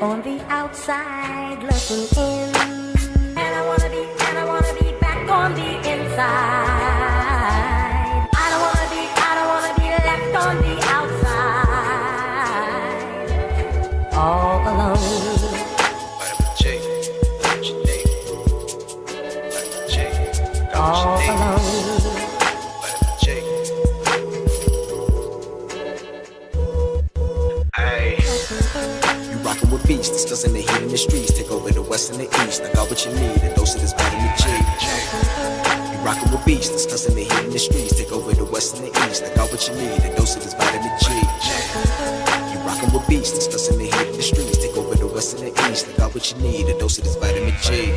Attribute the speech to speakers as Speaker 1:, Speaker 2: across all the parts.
Speaker 1: on the outside looking in, and I wanna be back on the inside. I don't wanna be left on the outside, all alone. All alone.
Speaker 2: Rockin' with beats, discussing the heat in the streets. Take over the west and the east. I got what you need, a dose of this vitamin G. You rockin' with beats, discussing the heat in the streets. Take over the west and the east. I got what you need, a dose of this vitamin G. You rockin' with beats, discussing the heat in the streets. Take over the west and the east. I got what you need, a dose of this vitamin G.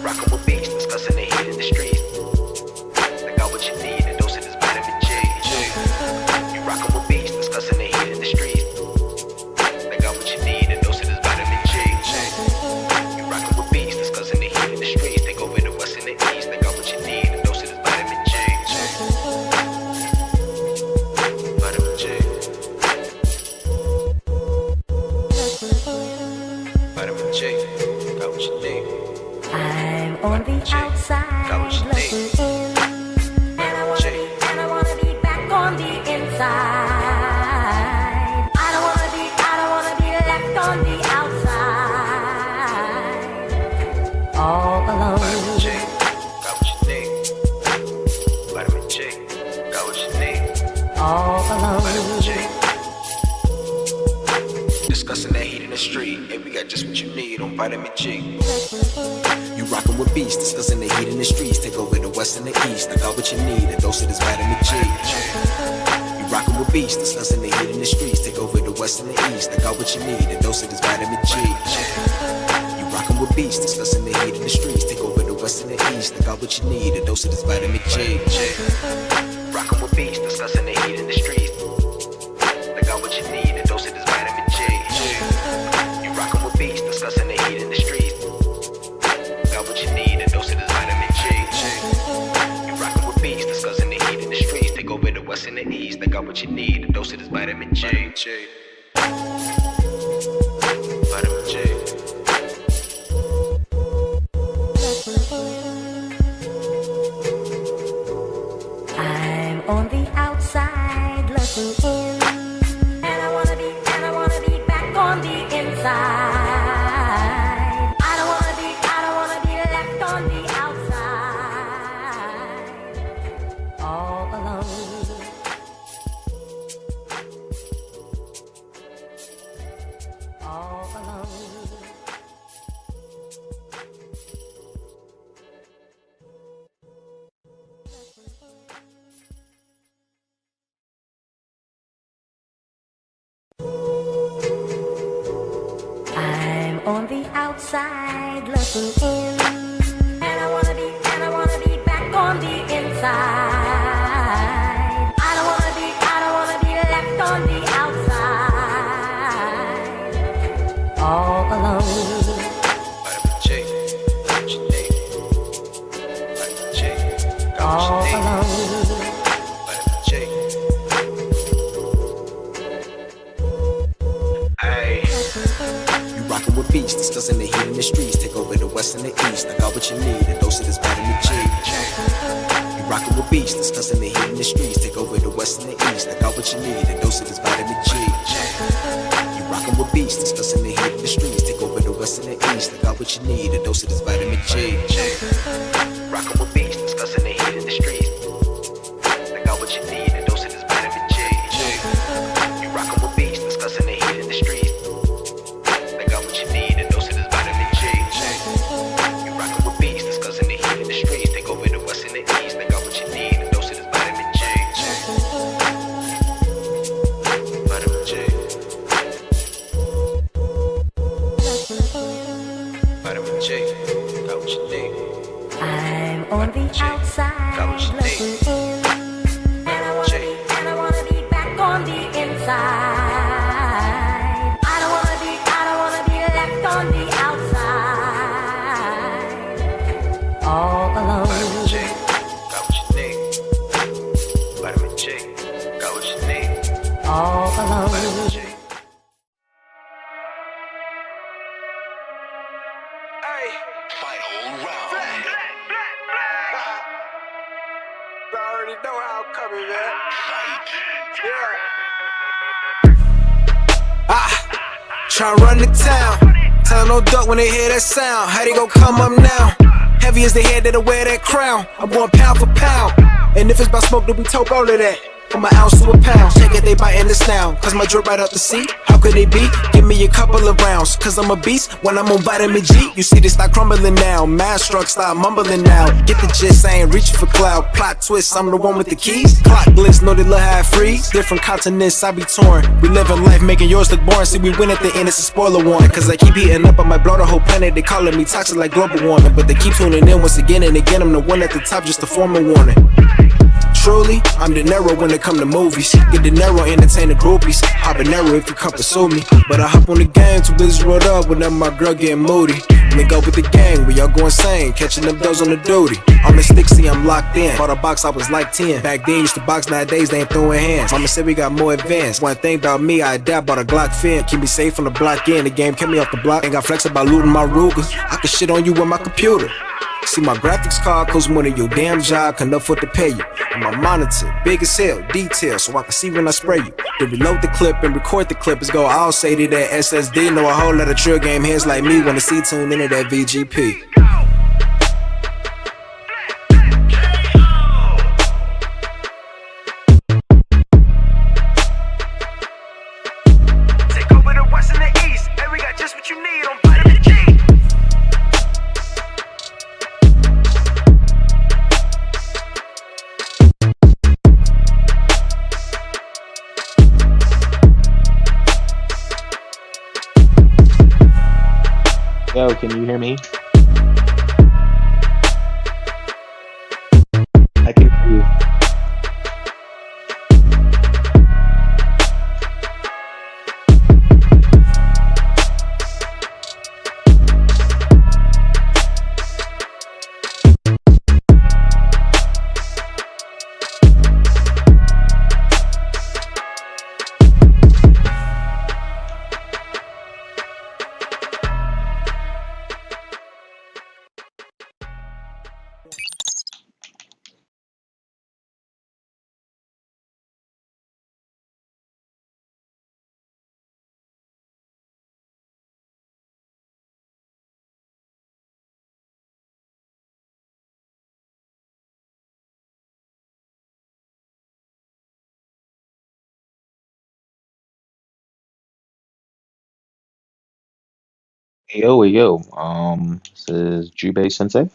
Speaker 2: Rockin' with beats, discussing the heat in the streets. I got what you need, a dose of this vitamin G. You rockin' with beats, discussing the heat in the streets.
Speaker 1: On the outside looking in, and I wanna be back on the inside. I don't wanna be left on the outside, all alone.
Speaker 2: Vitamin J, got what you need. Vitamin J, got what you need.
Speaker 1: All alone.
Speaker 2: Vitamin J. Discussing that heat in the street. Hey, we got just what you need on Vitamin G. You rockin' with beats, discussing the heat in the streets. Take over the west and the east. I got what you need, a dose of this vitamin G. You rockin' with beats, discussing the heat in the streets. Take over the west and the east. I got what you need, a dose of this vitamin G. You rockin' with beats, discussing the heat in the streets. Take over the west and the east. I got what you need, a dose of this vitamin G. Rockin' with beats, discussing the heat in the streets. I got what you need, a dose of this vitamin G. You rockin' with beats, discussing the heat in the streets. What you need, a dose of this vitamin G. You rockin' with beats, discussing the heat in the streets. Take over the west and the east. I got what you need, a dose of this vitamin G. Vitamin G.
Speaker 1: I'm on the outside looking in, and I wanna be back on the inside. On the outside, all alone. All alone. I'm on the outside looking in, and I wanna be back on the inside. I don't wanna be left on the outside, all alone.
Speaker 2: Vitamin J, got what you need. Vitamin J, got what
Speaker 1: all
Speaker 2: you need.
Speaker 1: Alone.
Speaker 2: Vitamin J. Ay. You rockin' with beats, discussing the heat in the streets. Take over the west and the east. I got what you need, a dose of this vitamin G. You rockin' with beats, discussing the heat in the streets. Take over the west and the east. I got what you need, a dose of this vitamin G. You rockin' with beats, discussing the heat in the streets. Take over the west and the east. I got what you need, a dose of this vitamin G. Rockin' with beats, discussing the heat in the streets. I got what you need, a dose of this vitamin G. You rockin' with beats, discussing the heat in the streets. I got what you need, a dose of this vitamin G. You rockin' with beats, discussing the heat in the streets. Take over the west and the east. I got what you need, a dose of this vitamin G. Vitamin G. Vitamin J, got what you need.
Speaker 1: I'm on the outside looking in, and I wanna be back on the inside. I don't wanna be left on the outside, all alone.
Speaker 2: Vitamin J, got what you need. Vitamin J, got what you need.
Speaker 1: All alone.
Speaker 2: Vitamin J. Tryna run the town. Tell them no duck when they hear that sound. How they gon' come up now? Heavy as the head that'll wear that crown. I'm going pound for pound. And if it's about smoke, then we talk all of that. From an ounce to a pound. Take it, they biting this now. Cause my drip right up the sea. How could they be? Give me a couple of rounds. Cause I'm a beast when I'm on vitamin G. You see they start crumbling now. Mad struck start mumbling now. Get the gist, I ain't reaching for cloud. Plot twist, I'm the one with the keys. Clock blitz, know they look how it freeze. Different continents, I be torn. We living life, making yours look boring. See, we win at the end, it's a spoiler warning. Cause I keep heating up, I might blow the whole planet. They calling me toxic like global warming. But they keep tuning in once again and again. I'm the one at the top, just to form a warning. Truly, I'm De Niro when it come to movies. Get De Niro, entertain the groupies. Habanero if you come pursue me. But I hop on the gang, too busy rolled up whenever my girl getting moody. When they go with the gang, we all go insane. Catching them doors on the duty. I'm a stick, see, I'm locked in. Bought a box, I was like 10. Back then, used to box, nowadays they ain't throwing hands. Mama said we got more advanced. One thing about me, I adapt, bought a Glock fin. Keep me safe from the block in. The game kept me off the block. Ain't got flex about looting my Ruger. I can shit on you with my computer. See, my graphics card costs more than your damn job can afford to pay you. And my monitor, big as hell, detail, so I can see when I spray you. To reload the clip and record the clip is go all say to that SSD. Know a whole lot of trill game heads like me wanna see tune into that VGP. Take over the west and the east, and we got just what you need on vitamin G.
Speaker 3: Yo, can you hear me? I can hear you. Yo. This is Jubei Sensei.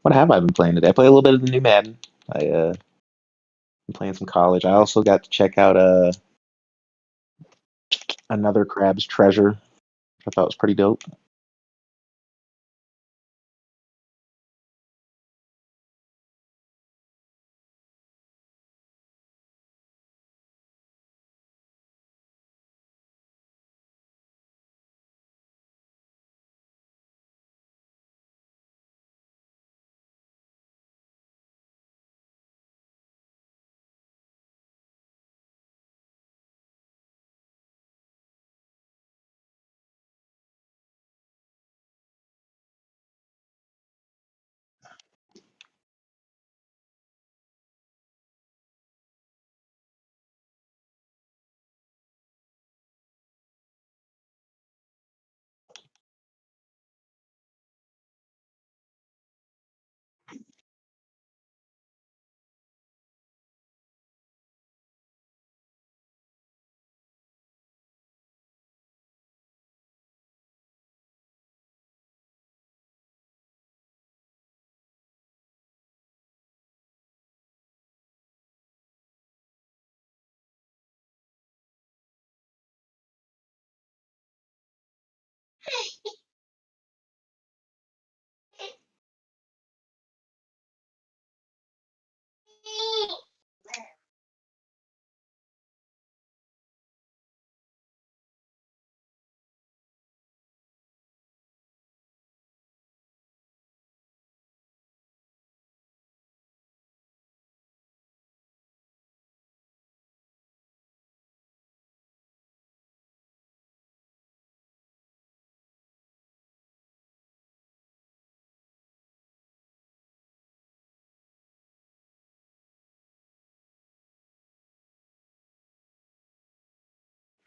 Speaker 3: What have I been playing today? I played a little bit of the new Madden. Been playing some college. I also got to check out another Crab's Treasure. I thought was pretty dope.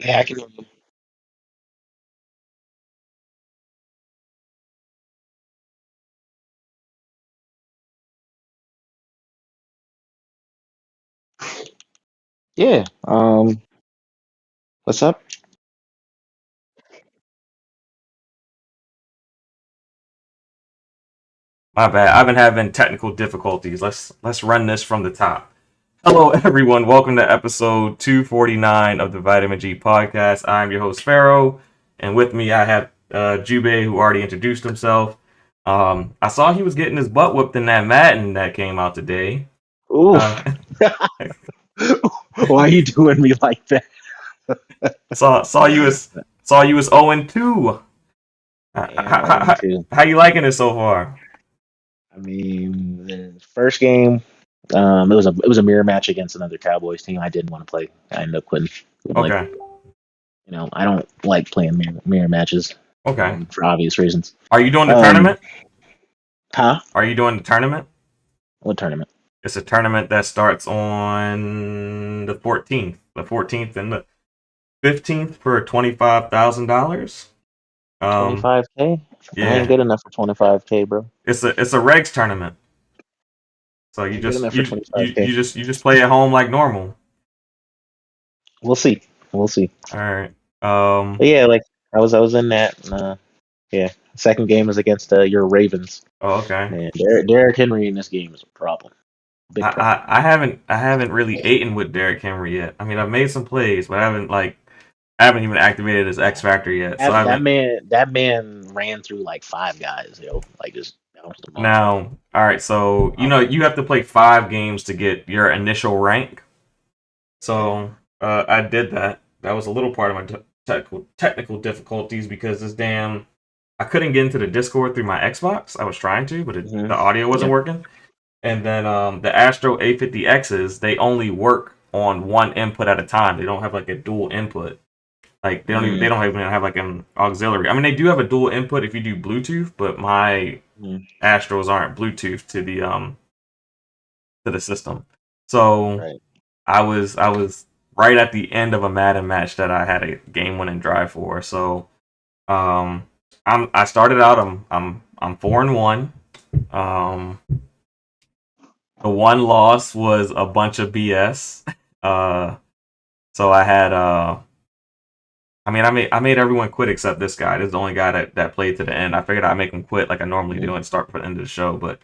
Speaker 3: Yeah, I can hear you. Yeah. What's up?
Speaker 4: My bad. I've been having technical difficulties. Let's run this from the top. Hello, everyone. Welcome to episode 249 of the Vitamin G podcast. I'm your host Pharaoh, and with me I have Jube, who already introduced himself. I saw he was getting his butt whipped in that Madden that came out today.
Speaker 3: Ooh.
Speaker 4: Uh,
Speaker 3: Why are you doing me like that?
Speaker 4: saw you as 0-2.
Speaker 3: Yeah, I'm 0 2.
Speaker 4: How you liking it so far?
Speaker 3: I mean, the first game, it was a mirror match against another Cowboys team. I didn't want to play. I ended up quitting. I'm like,
Speaker 4: Okay,
Speaker 3: I don't like playing mirror matches,
Speaker 4: okay.
Speaker 3: for obvious reasons.
Speaker 4: Are you doing the
Speaker 3: Um,
Speaker 4: tournament?
Speaker 3: huh?
Speaker 4: Are you doing the tournament?
Speaker 3: What tournament?
Speaker 4: It's a tournament that starts on the 14th. The 14th and the 15th for $25,000. Um,
Speaker 3: 25K? I ain't
Speaker 4: yeah,
Speaker 3: good enough for 25K, bro.
Speaker 4: it's a regs tournament. So
Speaker 3: I
Speaker 4: you
Speaker 3: ain't good
Speaker 4: just
Speaker 3: enough for
Speaker 4: you you
Speaker 3: 25K.
Speaker 4: you just you just play at home like normal.
Speaker 3: We'll see. We'll see.
Speaker 4: All right.
Speaker 3: But yeah, like I was in that. And, yeah, second game was against your Ravens.
Speaker 4: Oh, okay.
Speaker 3: Man, Derrick Henry in this game is a problem.
Speaker 4: I,
Speaker 3: Big problem.
Speaker 4: I haven't really eaten with Derrick Henry yet. I mean, I've made some plays, but I haven't even activated his X Factor yet. So I haven't.
Speaker 3: That man ran through like five guys, yo. Like just bounced them off.
Speaker 4: Now, all right. So you have to play 5 games to get your initial rank. So I did that. That was a little part of my technical difficulties because I couldn't get into the Discord through my Xbox. I was trying to, but
Speaker 3: Hmm.
Speaker 4: the audio wasn't
Speaker 3: Yeah.
Speaker 4: working. And then the Astro A50Xs, they only work on one input at a time. They don't have like a dual input. Like they
Speaker 3: Mm,
Speaker 4: don't even have like an auxiliary. I mean, they do have a dual input if you do Bluetooth, but my
Speaker 3: mm,
Speaker 4: Astros aren't Bluetooth to the system. So
Speaker 3: right.
Speaker 4: I was right at the end of a Madden match that I had a game winning drive for. So um I started out I'm 4-1. Um the one loss was a bunch of BS. So I had I made everyone quit except this guy. This is the only guy that played to the end. I figured I'd make him quit like I normally do
Speaker 3: Mm.
Speaker 4: and start for the end of the show, but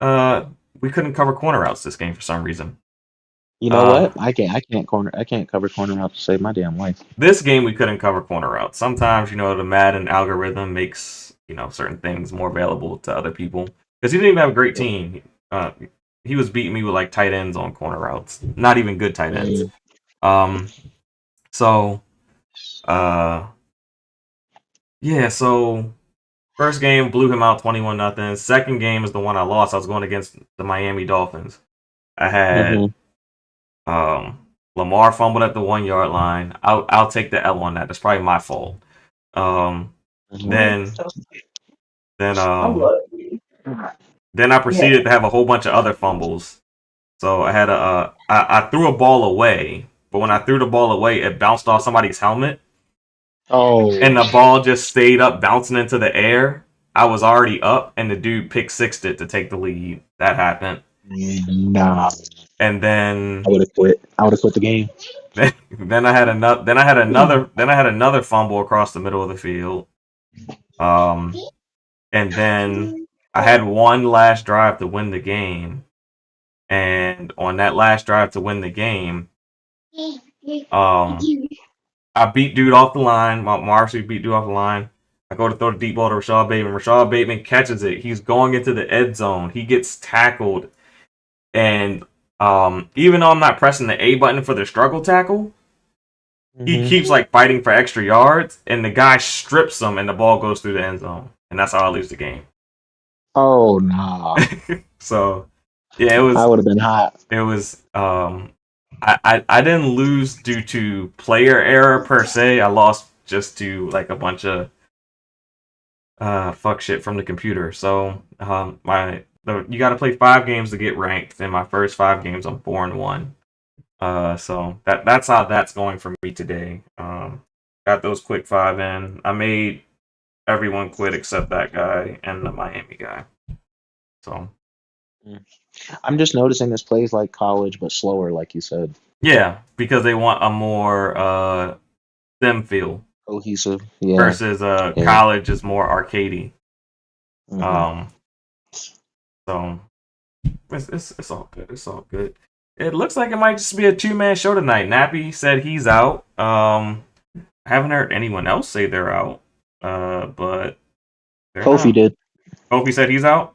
Speaker 4: uh we couldn't cover corner routes this game for some reason.
Speaker 3: You know
Speaker 4: Uh
Speaker 3: what? I can't cover corner routes to save my damn life.
Speaker 4: This game we couldn't cover corner routes. Sometimes, the Madden algorithm makes, certain things more available to other people. Because he didn't even have a great team. Uh, he was beating me with like tight ends on corner routes. Not even good tight ends.
Speaker 3: Mm,
Speaker 4: Um, so yeah, so first game blew him out 21-0. Second game is the one I lost. I was going against the Miami Dolphins. I had
Speaker 3: mhm,
Speaker 4: um Lamar fumbled at the 1 yard line. I'll take the L on that. That's probably my fault. Um
Speaker 3: mhm.
Speaker 4: then then then I proceeded to have a whole bunch of other fumbles. So I had I threw a ball away, but when I threw the ball away, it bounced off somebody's helmet,
Speaker 3: Oh,
Speaker 4: and the ball just stayed up bouncing into the air. I was already up, and the dude pick sixed it to take the lead. That happened,
Speaker 3: nah.
Speaker 4: and
Speaker 3: I would have quit. I would have quit the game.
Speaker 4: then I had another. Then I had another fumble across the middle of the field. Um, and then I had one last drive to win the game, and on that last drive to win the game, um, I beat dude off the line. Marcy beat dude off the line. I go to throw the deep ball to Rashad Bateman. Rashad Bateman catches it. He's going into the end zone. He gets tackled, and even though I'm not pressing the A button for the struggle tackle, he
Speaker 3: Hmm.
Speaker 4: keeps like fighting for extra yards, and the guy strips him, and the ball goes through the end zone, and that's how I lose the game.
Speaker 3: Oh, nah.
Speaker 4: So yeah,
Speaker 3: I would have been hot.
Speaker 4: it was I didn't lose due to player error per se. I lost just to like a bunch of fuck shit from the computer. So you got to play 5 games to get ranked. In my first 5 games, I'm 4-1. So that's how that's going for me today. Got those quick 5 in. I made everyone quit except that guy and the Miami guy. So
Speaker 3: I'm just noticing this plays like college, but slower, like you said.
Speaker 4: yeah, because they want a more sim feel
Speaker 3: Cohesive. Yeah.
Speaker 4: versus
Speaker 3: Yeah.
Speaker 4: college is more arcadey.
Speaker 3: Hmm.
Speaker 4: Um, so it's all good. It's all good. It looks like it might just be a 2-man show tonight. Nappy said he's out. I haven't heard anyone else say they're out. But they're
Speaker 3: Kofi
Speaker 4: not.
Speaker 3: did.
Speaker 4: Kofi said he's out.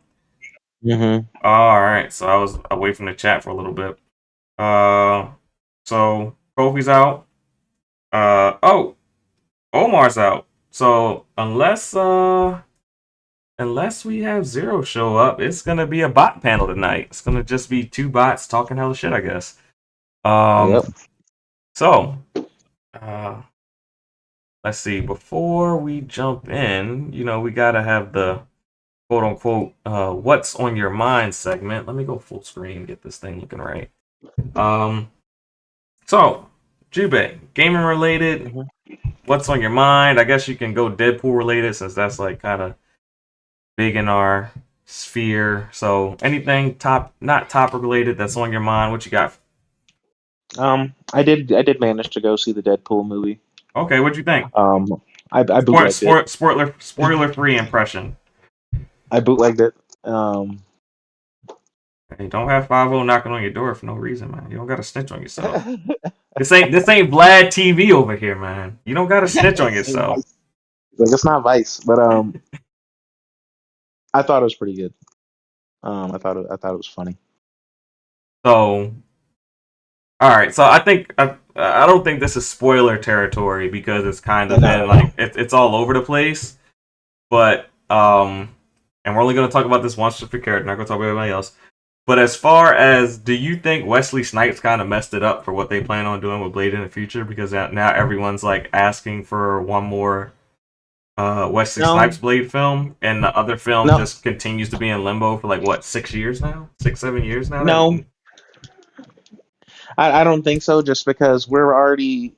Speaker 3: Hmm.
Speaker 4: All right, so I was away from the chat for a little bit. So Kofi's out. Oh, Omar's out. So unless we have Zero show up, it's gonna be a bot panel tonight. It's gonna just be 2 bots talking hella shit, I guess.
Speaker 3: Yep.
Speaker 4: So let's see. Before we jump in, we gotta have the quote unquote "What's on your mind" segment. Let me go full screen, get this thing looking right. So Jubei, gaming related.
Speaker 3: Mhm.
Speaker 4: What's on your mind? I guess you can go Deadpool related since that's like kind of big in our sphere. So anything not topic related that's on your mind, what you got?
Speaker 3: I did manage to go see the Deadpool movie.
Speaker 4: Okay, what'd you think?
Speaker 3: I bootlegged it.
Speaker 4: Spoiler free impression.
Speaker 3: I bootlegged it. Um,
Speaker 4: Hey, don't have 5 knocking on your door for no reason, man. You don't gotta snitch on yourself. This ain't Vlad TV over here, man. You don't gotta snitch on yourself.
Speaker 3: Like, it's not Vice, but I thought it was pretty good. I thought it was funny.
Speaker 4: So, all right. So I think I don't think this is spoiler territory because it's kind of been like it's all over the place. But and we're only gonna talk about this one specific character. Not gonna talk about everybody else. But as far as, do you think Wesley Snipes kind of messed it up for what they plan on doing with Blade in the future? Because now everyone's like asking for one more Wesley Snipes Blade film, and the other film just continues to be in limbo for like what 6 years now, 7 years now.
Speaker 3: No, I don't think so. Just because we're already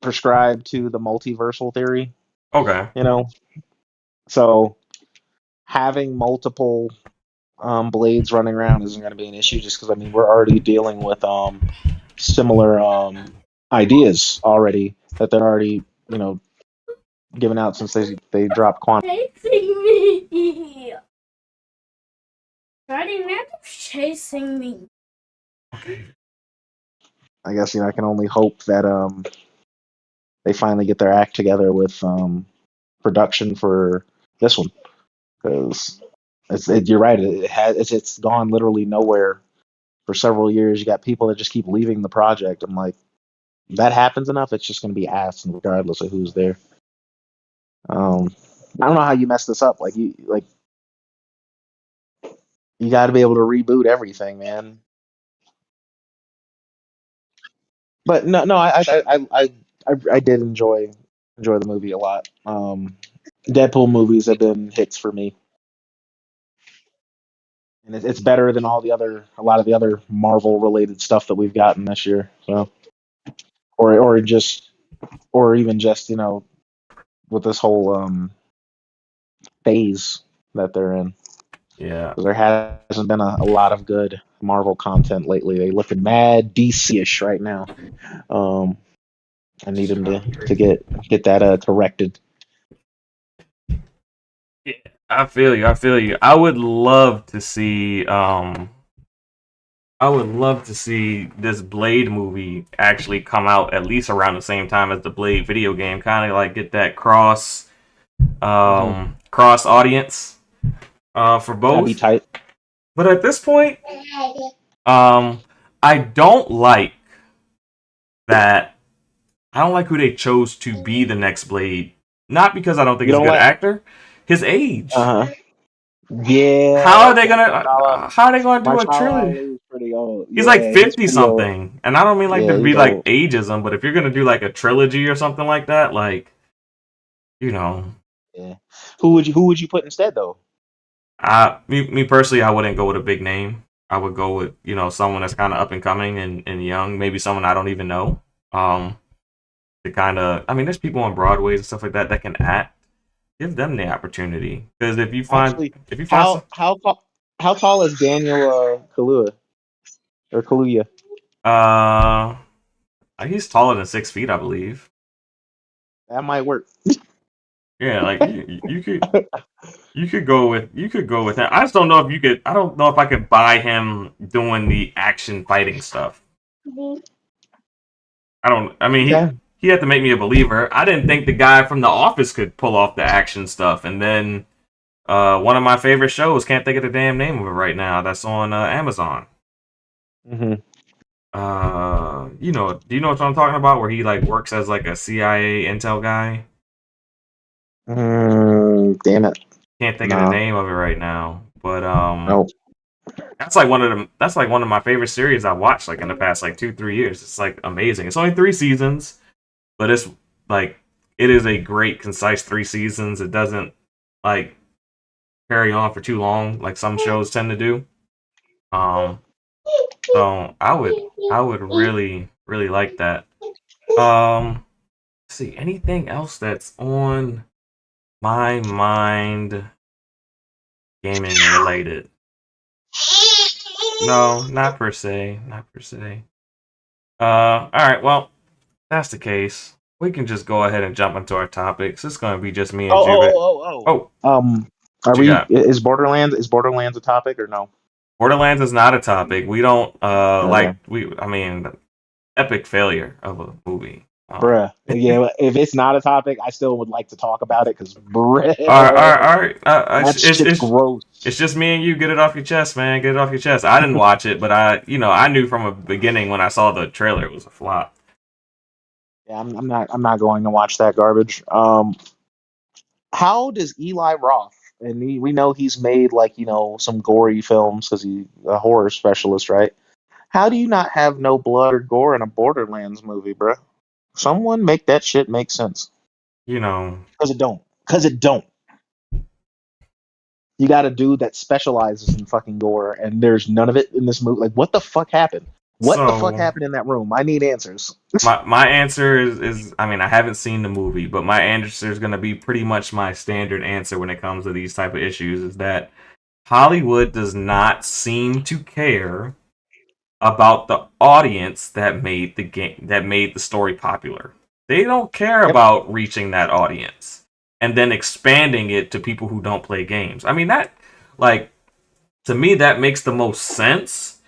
Speaker 3: prescribed to the multiversal theory.
Speaker 4: Okay.
Speaker 3: So having multiple blades running around isn't going to be an issue, just because we're already dealing with similar ideas already that they're already given out since they dropped Quantum.
Speaker 5: Chasing me. Daddy, man, chasing me.
Speaker 3: I guess I can only hope that they finally get their act together with production for this one, because you're right. It's gone literally nowhere for several years. You got people that just keep leaving the project. I'm like, that happens enough, it's just going to be ass regardless of who's there. I don't know how you mess this up. You got to be able to reboot everything, man. But no, I did enjoy the movie a lot. Deadpool movies have been hits for me, and it's better than a lot of the other Marvel related stuff that we've gotten this year. So, or even just with this whole phase that they're in.
Speaker 4: Yeah.
Speaker 3: There hasn't been a lot of good Marvel content lately. They looking mad DC-ish right now. I need them to get that corrected.
Speaker 4: Yeah, I feel you. I would love to see this Blade movie actually come out at least around the same time as the Blade video game, kind of like get that cross audience for both.
Speaker 3: That'd be tight.
Speaker 4: But at this point, I don't like that. I don't like who they chose to be the next Blade. Not because I don't think he's a good actor. His age.
Speaker 3: Yeah.
Speaker 4: How are they gonna do a trilogy?
Speaker 3: Pretty old.
Speaker 4: He's like 50 something. And I don't mean to be like ageism, but if you're gonna do like a trilogy or something like that,
Speaker 3: Yeah. Who would you put instead though?
Speaker 4: Me personally, I wouldn't go with a big name. I would go with, someone that's kind of up and coming and young, maybe someone I don't even know. To kind of, I mean, there's people on Broadway and stuff like that that can act. Give them the opportunity, because
Speaker 3: Actually,
Speaker 4: if you find some,
Speaker 3: how tall is Daniel Kaluuya or Kaluuya?
Speaker 4: uh, he's taller than 6 feet, I believe.
Speaker 3: That might work.
Speaker 4: Yeah, like you could go with him. I just don't know if you could. I don't know if I could buy him doing the action fighting stuff. I don't. I mean,
Speaker 3: Yeah.
Speaker 4: he had to make me a believer. I didn't think the guy from The Office could pull off the action stuff, and then one of my favorite shows, can't think of the damn name of it right now. That's on Amazon.
Speaker 3: Hmm.
Speaker 4: Do you know what I'm talking about? Where he like works as like a CIA intel guy.
Speaker 3: Damn it.
Speaker 4: Can't think of the
Speaker 3: No.
Speaker 4: name of it right now, but
Speaker 3: No.
Speaker 4: that's like one of them. That's like one of my favorite series I watched like in the past like 2-3 years. It's like amazing. It's only 3 seasons, but it's like it is a great concise 3 seasons. It doesn't like carry on for too long like some shows tend to do. Um, so I would really like that. Let's see, anything else that's on my mind gaming related? No, not per se. Not per se. All right. Well, that's the case. We can just go ahead and jump into our topics. It's going to be just me and Jubit. Oh,
Speaker 3: Are
Speaker 4: what you
Speaker 3: we?
Speaker 4: got?
Speaker 3: Is Borderlands a topic or no?
Speaker 4: Borderlands is not a topic. We don't
Speaker 3: Okay.
Speaker 4: I mean, epic failure of a movie.
Speaker 3: Bruh. Yeah, if it's not a topic, I still would like to talk about it because, bruh,
Speaker 4: All right.
Speaker 3: that shit's gross.
Speaker 4: It's just me and you. Get it off your chest, man. Get it off your chest. I didn't watch it, but I knew from the beginning when I saw the trailer it was a flop.
Speaker 3: Yeah, I'm not going to watch that garbage. How does Eli Roth, and we know he's made like some gory films because he's a horror specialist, right? How do you not have no blood or gore in a Borderlands movie, bruh? Someone make that shit make sense.
Speaker 4: You know,
Speaker 3: Because it don't. Because it don't. You got a dude that specializes in fucking gore, and there's none of it in this movie. Like, what the fuck happened? What the fuck
Speaker 4: so
Speaker 3: happened in that room? I need answers.
Speaker 4: my answer is I mean I haven't seen the movie, but my answer is gonna be pretty much my standard answer when it comes to these type of issues is that Hollywood does not seem to care about the audience that made the game that made the story popular. They don't care
Speaker 3: Yep.
Speaker 4: about reaching that audience and then expanding it to people who don't play games. I mean that like to me that makes the most sense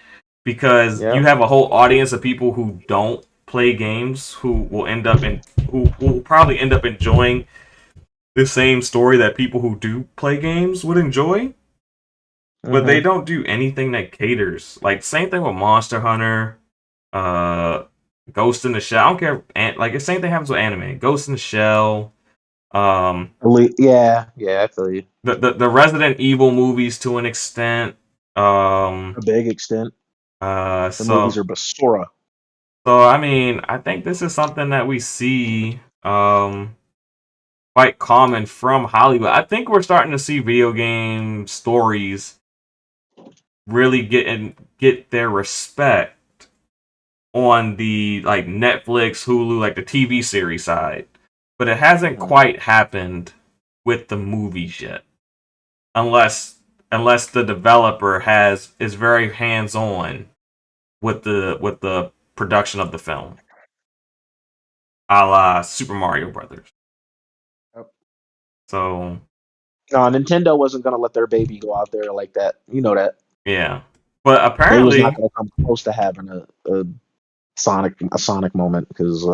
Speaker 4: because you
Speaker 3: Yep.
Speaker 4: have a whole audience of people who don't play games who will end up in who will probably end up enjoying the same story that people who do play games would enjoy, but they
Speaker 3: Mhm.
Speaker 4: don't do anything that caters. Like same thing with Monster Hunter, uh, Ghost in the Shell. I don't care. Like the same thing happens with anime. Ghost in the Shell.
Speaker 3: Yeah, I feel you.
Speaker 4: The Resident Evil movies to an extent. Um.
Speaker 3: A big extent. The movies
Speaker 4: So
Speaker 3: are Basura.
Speaker 4: I mean, I think this is something that we see quite common from Hollywood. I think we're starting to see video game stories really get their respect on the like Netflix, Hulu, like the TV series side. But it hasn't
Speaker 3: Mhm.
Speaker 4: quite happened with the movies yet. Unless the developer is very hands-on with the production of the film. A la Super Mario Brothers.
Speaker 3: Yep.
Speaker 4: So
Speaker 3: No, Nintendo wasn't gonna let their baby go out there like that. You know that.
Speaker 4: yeah. But
Speaker 3: They was not
Speaker 4: apparently
Speaker 3: gonna come close to having a Sonic moment because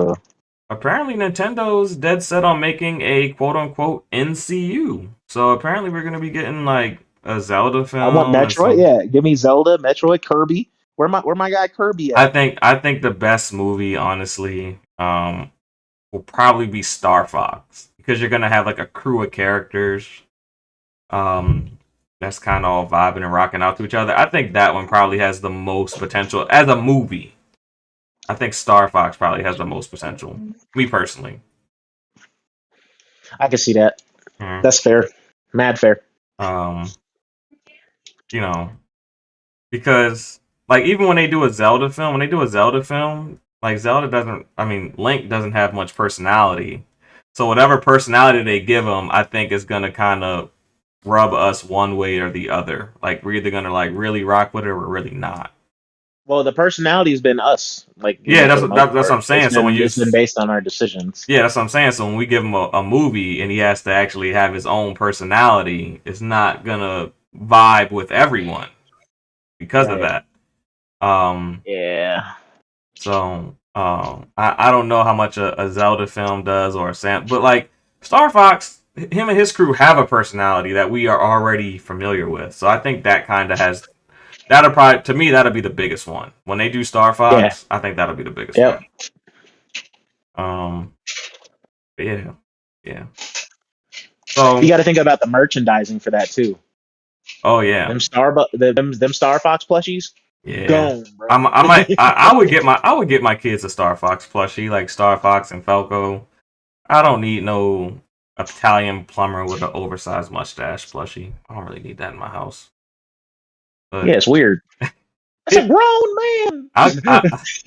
Speaker 4: apparently Nintendo's dead set on making a quote unquote NCU. So apparently we're gonna be getting like a Zelda
Speaker 3: I want
Speaker 4: film and
Speaker 3: Metroid.
Speaker 4: some
Speaker 3: Yeah, give me Zelda, Metroid, Kirby. Where my guy Kirby
Speaker 4: I
Speaker 3: at?
Speaker 4: think I think the best movie, honestly, will probably be Star Fox. Because you're gonna have like a crew of characters um that's kind of all vibing and rocking out to each other. I think that one probably has the most potential as a movie. I think Star Fox probably has the most potential. Me personally.
Speaker 3: I can see that.
Speaker 4: Mm.
Speaker 3: That's fair. Mad fair.
Speaker 4: Um, you know, because like even when they do a Zelda film, like Zelda doesn't. I mean, Link doesn't have much personality. So whatever personality they give him, I think is gonna kind of rub us one way or the other. Like we're either gonna like really rock with it or we're really not.
Speaker 3: Well, the personality has been us, like
Speaker 4: Yeah,
Speaker 3: for the most
Speaker 4: that's what
Speaker 3: part.
Speaker 4: I'm saying. So when you
Speaker 3: It's been based on our decisions.
Speaker 4: yeah, that's what I'm saying. So when we give him a movie and he has to actually have his own personality, it's not gonna vibe with everyone because of
Speaker 3: Right.
Speaker 4: that.
Speaker 3: Yeah.
Speaker 4: So I don't know how much a Zelda film does or a Sam, but like Star Fox, him and his crew have a personality that we are already familiar with. So I think that kind of has that'll probably to me that'll be the biggest one when they do Star
Speaker 3: Yeah.
Speaker 4: Fox. I think that'll be the biggest
Speaker 3: Yep.
Speaker 4: one. But yeah, yeah. So
Speaker 3: You got to think about the merchandising for that too.
Speaker 4: oh yeah,
Speaker 3: Them Star Fox plushies.
Speaker 4: yeah.
Speaker 3: Gone, bro.
Speaker 4: I would get my kids a Star Fox plushie like Star Fox and Falco. I don't need no Italian plumber with an oversized mustache plushie. I don't really need that in my house.
Speaker 3: Yeah,
Speaker 4: But
Speaker 3: it's weird. That's a grown man.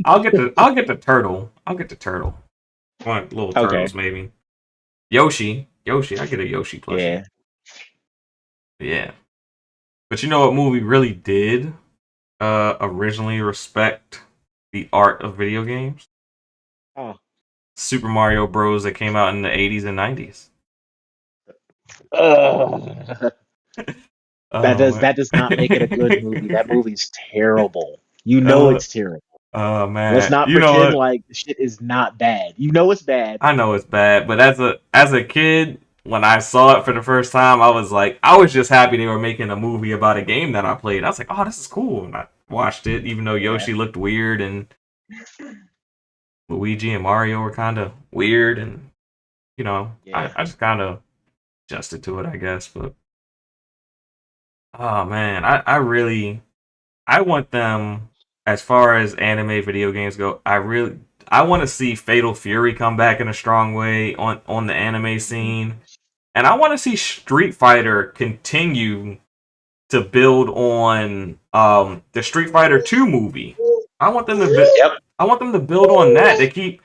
Speaker 4: I'll get the turtle. I'll get the turtle. I want little
Speaker 3: Okay.
Speaker 4: turtles maybe. Yoshi. I get a Yoshi plushie.
Speaker 3: Yeah.
Speaker 4: Yeah. But you know what movie really did originally respect the art of video games?
Speaker 3: Oh.
Speaker 4: Super Mario Bros. That came out in the 80s and 90s.
Speaker 3: Ugh.
Speaker 4: Oh,
Speaker 3: That does not make it a good movie. That movie's terrible. You know
Speaker 4: uh,
Speaker 3: it's terrible.
Speaker 4: oh
Speaker 3: Let's
Speaker 4: man,
Speaker 3: not
Speaker 4: you know
Speaker 3: pretend
Speaker 4: what?
Speaker 3: like the shit is not bad. You know it's bad.
Speaker 4: I know it's bad, but as a kid, when I saw it for the first time, I was just happy they were making a movie about a game that I played. I was like, oh, this is cool, and I watched it, even though
Speaker 3: Yeah.
Speaker 4: Yoshi looked weird and Luigi and Mario were kind of weird, and
Speaker 3: Yeah.
Speaker 4: I just kind of adjusted to it, I guess. But oh man, I want them as far as anime video games go. I want to see Fatal Fury come back in a strong way on the anime scene, and I want to see Street Fighter continue to build on the Street Fighter 2 movie. I want them to
Speaker 3: Yep.
Speaker 4: I want them to build on that. They keep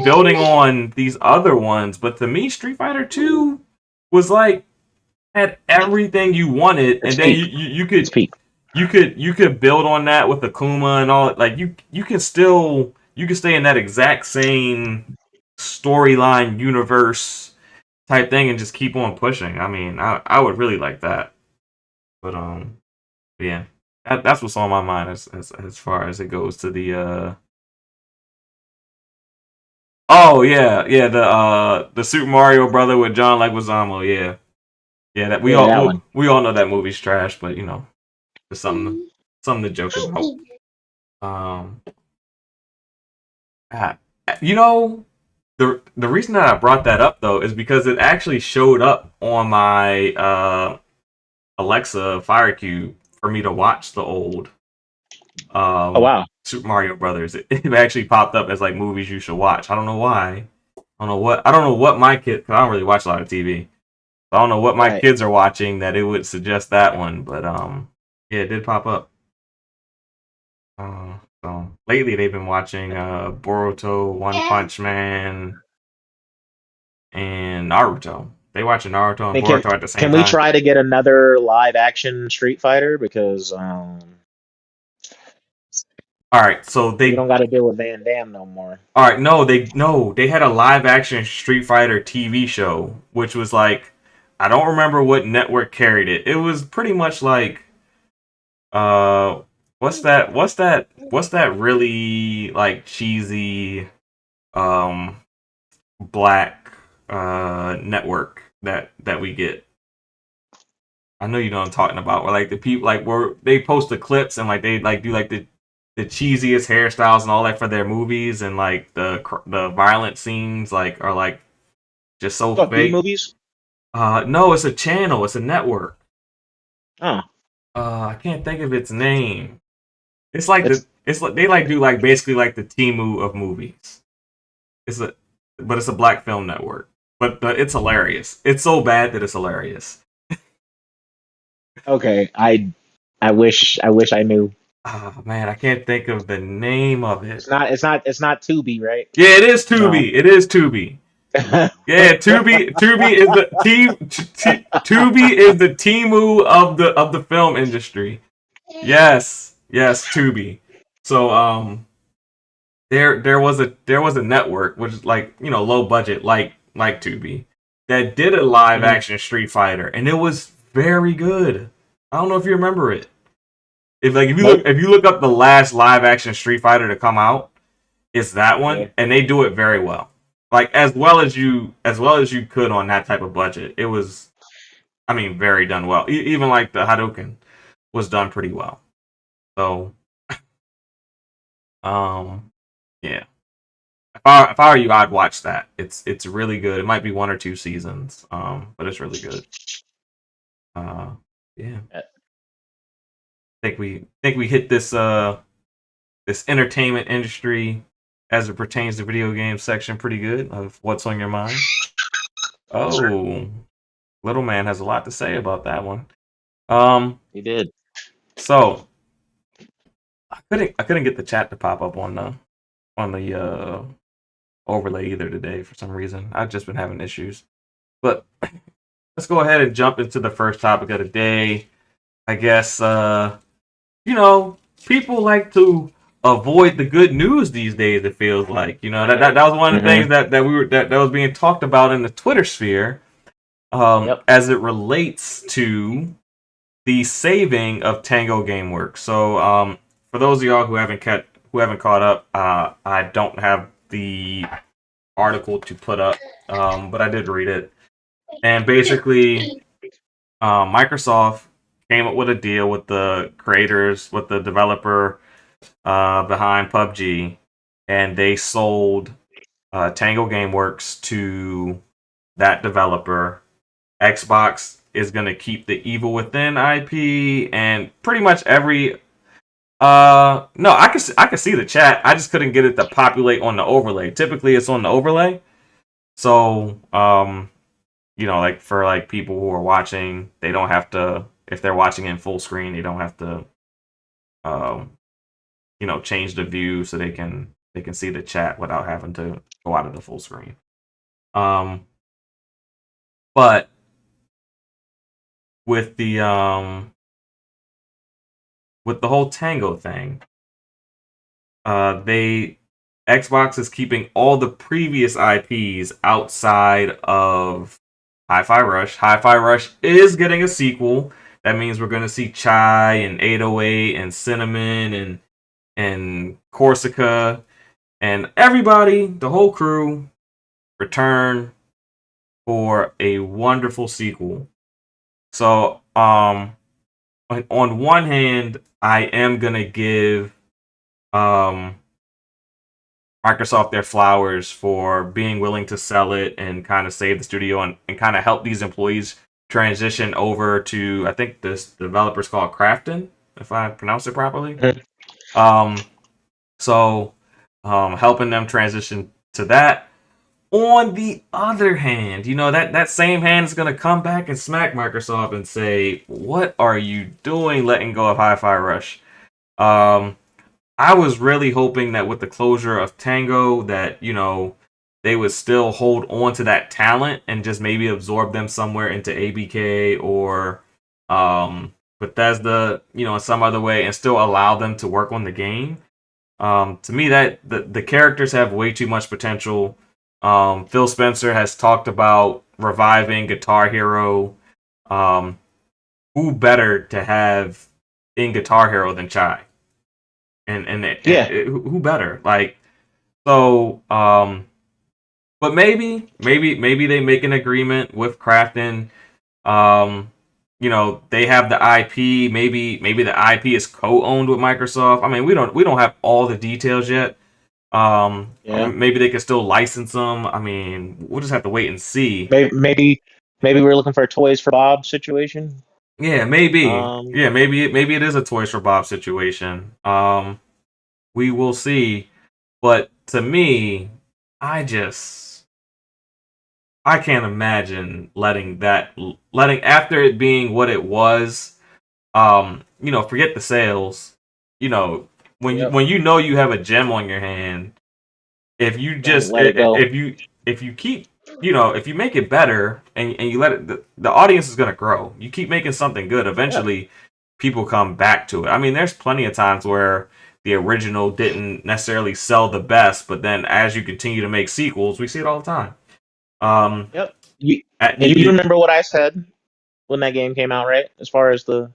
Speaker 4: building on these other ones, but to me, Street Fighter 2 was like had everything you wanted,
Speaker 3: It's
Speaker 4: and then
Speaker 3: peak.
Speaker 4: you
Speaker 3: It's
Speaker 4: could
Speaker 3: peak.
Speaker 4: you could build on that with Akuma and all. Like you can still you can stay in that exact same storyline universe type thing and just keep on pushing. I mean, I would really like that. But yeah, that's what's on my mind as far as it goes to the. Oh yeah, the Super Mario brother with John Leguizamo. Yeah, that
Speaker 3: Yeah, that one.
Speaker 4: we all know that movie's trash, but it's something to joke about. Um, ah, the reason that I brought that up though is because it actually showed up on my Alexa Fire Cube for me to watch the old
Speaker 3: Oh wow.
Speaker 4: Super Mario Brothers. It actually popped up as like movies you should watch. I don't know why. I don't know what my kid. Cause I don't really watch a lot of TV. I don't know what my
Speaker 3: Right.
Speaker 4: kids are watching that it would suggest that one, but yeah, it did pop up. So lately they've been watching Boruto, One Punch Man, and Naruto. They watching Naruto and
Speaker 3: Hey,
Speaker 4: Boruto at the same
Speaker 3: can we
Speaker 4: time.
Speaker 3: try to get another live action Street Fighter? Because
Speaker 4: All right, so
Speaker 3: we don't got to deal with Van Damme no more.
Speaker 4: all right, no, they had a live action Street Fighter TV show, which was like I don't remember what network carried it. It was pretty much like what's that really like cheesy black network that we get. I know you know what I'm talking about. Where like the people like where they post the clips and like they like do like the cheesiest hairstyles and all that for their movies, and like the violent scenes like are like just so
Speaker 3: Fuck B
Speaker 4: fake.
Speaker 3: movies.
Speaker 4: No, it's a channel. It's a network.
Speaker 3: Oh,
Speaker 4: I can't think of its name. It's like
Speaker 3: It's-
Speaker 4: it's like they like do like basically like the Timu of movies. But it's a black film network. But it's hilarious. It's so bad that it's hilarious.
Speaker 3: okay. I I wish I knew.
Speaker 4: Oh man, I can't think of the name of it.
Speaker 3: It's not Tubi, right?
Speaker 4: Yeah, it is
Speaker 3: No.
Speaker 4: Tubi. It is Tubi. Yeah, Tubi is the Tubi is the Timu of the film industry. Yes, yes, Tubi. So there was a network which is like, low budget like Tubi, that did a live
Speaker 3: Mhm.
Speaker 4: action Street Fighter, and it was very good. I don't know if you remember it.
Speaker 3: Nope.
Speaker 4: If you look up the last live action Street Fighter to come out, it's that
Speaker 3: Yeah.
Speaker 4: one, and they do it very well. Like as well as you could on that type of budget. It was, I mean, very done well. Even like the Hadouken was done pretty well. So, yeah. If I were you, I'd watch that. It's really good. It might be 1 or 2 seasons, but it's really good. Yeah. Think we hit this entertainment industry as it pertains to video games section pretty good of what's on your mind. Oh, little man has a lot to say about that one.
Speaker 3: He did.
Speaker 4: So I couldn't get the chat to pop up on the overlay either today for some reason. I've just been having issues. But let's go ahead and jump into the first topic of the day. I guess people like to avoid the good news these days. It feels like that was one of the things that was being talked about in the Twitter sphere,
Speaker 3: Yep.
Speaker 4: as it relates to the saving of Tango Gameworks. So for those of y'all who haven't caught up, I don't have the article to put up, but I did read it, and basically, Microsoft came up with a deal with the creators, with the developer behind PUBG, and they sold Tango Gameworks to that developer. Xbox is going to keep the Evil Within IP and pretty much every. No, I could see the chat. I just couldn't get it to populate on the overlay. Typically, it's on the overlay. So, like for like people who are watching, they don't have to. If they're watching in full screen, they don't have to, change the view so they can see the chat without having to go out of the full screen. But with the whole Tango thing, Xbox is keeping all the previous IPs outside of Hi-Fi Rush. Hi-Fi Rush is getting a sequel. That means we're going to see Chai and 808 and Cinnamon and Corsica and everybody, the whole crew, return for a wonderful sequel. So, on one hand, I am gonna give Microsoft their flowers for being willing to sell it and kind of save the studio and kind of help these employees transition over to, I think this developer's called Crafton, if I pronounce it properly. So helping them transition to that. On the other hand, that same hand is going to come back and smack Microsoft and say, what are you doing letting go of Hi-Fi Rush? I was really hoping that with the closure of Tango that, they would still hold on to that talent and just maybe absorb them somewhere into ABK or Bethesda, in some other way, and still allow them to work on the game. To me, that the characters have way too much potential. Phil Spencer has talked about reviving Guitar Hero. Who better to have in Guitar Hero than Chai? Who better? Like, so, but maybe they make an agreement with Crafton. They have the IP. Maybe the IP is co-owned with Microsoft. I mean, we don't have all the details yet. Maybe they can still license them. I mean, we'll just have to wait and see.
Speaker 3: Maybe we're looking for a Toys for Bob situation.
Speaker 4: Yeah, maybe. Maybe it is a Toys for Bob situation. We will see. But to me, I can't imagine letting after it being what it was, Forget the sales. You know,
Speaker 3: Yep.
Speaker 4: when you know you have a gem on your hand, if you
Speaker 3: Don't
Speaker 4: just
Speaker 3: let it go.
Speaker 4: if you keep if you make it better and you let it the audience is gonna grow. You keep making something good,
Speaker 3: Yeah.
Speaker 4: eventually people come back to it. I mean, there's plenty of times where the original didn't necessarily sell the best, but then as you continue to make sequels, we see it all the time. Um,
Speaker 3: Yep. You
Speaker 4: you,
Speaker 3: remember what I said when that game came out, right? As far as the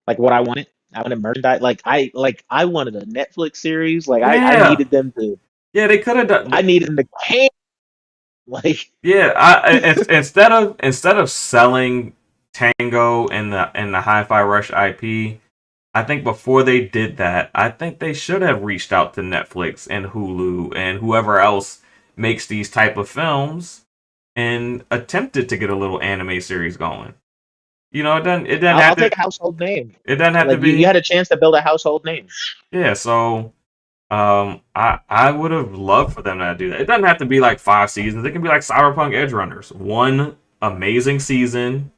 Speaker 3: like what I wanted. I wanted merchandise. I wanted a Netflix series. Like I
Speaker 4: yeah,
Speaker 3: needed them to
Speaker 4: yeah, they could have done.
Speaker 3: I needed them to camp. Like
Speaker 4: Yeah, instead of selling Tango and the Hi-Fi Rush IP, I think before they did that, I think they should have reached out to Netflix and Hulu and whoever else makes these type of films and attempted to get a little anime series going. It doesn't have
Speaker 3: I'll take
Speaker 4: to
Speaker 3: a household name.
Speaker 4: it doesn't have to
Speaker 3: Like you
Speaker 4: be.
Speaker 3: had a chance to build a household name.
Speaker 4: Yeah, so I would have loved for them to do that. It doesn't have to be like 5 seasons. It can be like Cyberpunk Edge Runners. One amazing season,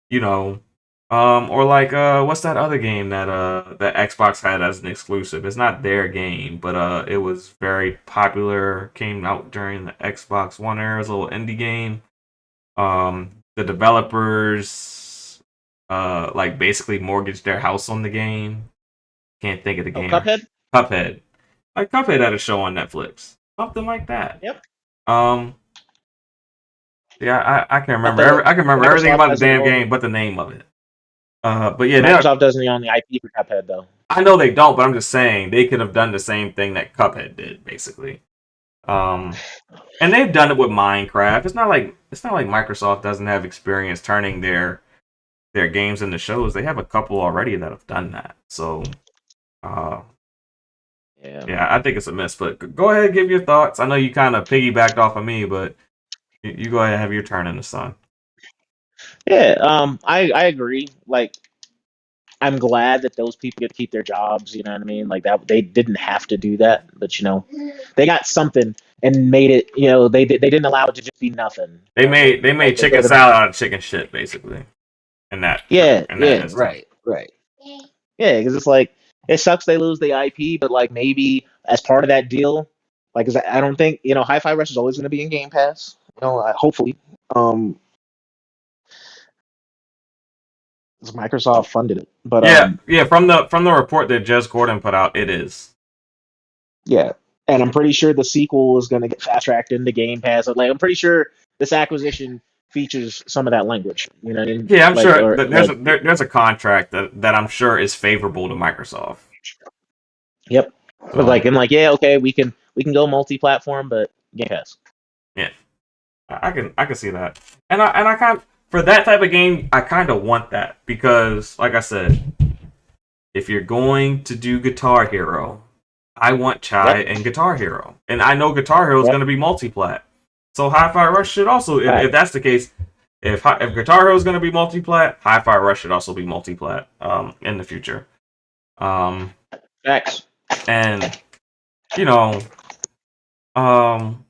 Speaker 4: you know. Or like what's that other game that Xbox had as an exclusive? It's not their game, but it was very popular, came out during the Xbox One era, it's a little indie game. The developers like basically mortgaged their house on the game. Can't think of the
Speaker 3: Oh,
Speaker 4: game.
Speaker 3: Cuphead.
Speaker 4: Cuphead. Like Cuphead had a show on Netflix. Something like that.
Speaker 3: Yep.
Speaker 4: Um yeah, I can
Speaker 3: But
Speaker 4: remember
Speaker 3: the
Speaker 4: I can remember everything
Speaker 3: Microsoft
Speaker 4: about the
Speaker 3: doesn't
Speaker 4: damn
Speaker 3: own
Speaker 4: game but the name of it. But yeah,
Speaker 3: Microsoft doesn't own the IP for Cuphead though.
Speaker 4: I know they don't, but I'm just saying they could have done the same thing that Cuphead did, basically. Um, and they've done it with Minecraft. It's not like Microsoft doesn't have experience turning their games into shows. They have a couple already that have done that. So, uh,
Speaker 3: Yeah.
Speaker 4: yeah, I think it's a miss. But go ahead, give your thoughts. I know you kind of piggybacked off of me, but you go ahead and have your turn in the sun.
Speaker 3: Yeah. I agree. Like I'm glad that those people get to keep their jobs. You know what I mean? Like that they didn't have to do that, but they got something and made it. They didn't allow it to just be nothing. You
Speaker 4: They
Speaker 3: know what I
Speaker 4: made
Speaker 3: mean?
Speaker 4: they
Speaker 3: Like
Speaker 4: made
Speaker 3: they could
Speaker 4: chicken
Speaker 3: have been.
Speaker 4: salad out of chicken shit, basically. In that
Speaker 3: Yeah.
Speaker 4: in that
Speaker 3: Yeah.
Speaker 4: instance.
Speaker 3: Right. Right. Yeah. Because it's like it sucks they lose the IP, but like maybe as part of that deal, like 'cause I don't think Hi-Fi Rush is always going to be in Game Pass. Hopefully. Um, 'Cause Microsoft funded it, but
Speaker 4: Yeah, yeah. From the report that Jez Gordon put out, it is.
Speaker 3: yeah, and I'm pretty sure the sequel is going to get fast tracked into Game Pass. Like, I'm pretty sure this acquisition features some of that language. You know what I mean?
Speaker 4: Yeah, I'm
Speaker 3: Like,
Speaker 4: sure
Speaker 3: or
Speaker 4: that
Speaker 3: like,
Speaker 4: there's a contract that I'm sure is favorable to Microsoft.
Speaker 3: yep. But
Speaker 4: So
Speaker 3: yeah, okay, we can go multi-platform, but Game Pass.
Speaker 4: yeah, I can see that, and I kind for that type of game, I kind of want that because, like I said, if you're going to do Guitar Hero, I want Chai
Speaker 3: Yep.
Speaker 4: and Guitar Hero, and I know Guitar Hero is
Speaker 3: Yep.
Speaker 4: going to be multi-plat. So Hi-Fi Rush should also, if
Speaker 3: Right.
Speaker 4: that's the case, if Guitar Hero is going to be multi-plat, Hi-Fi Rush should also be multi-plat in the future. Um,
Speaker 3: Facts.
Speaker 4: and you know, um,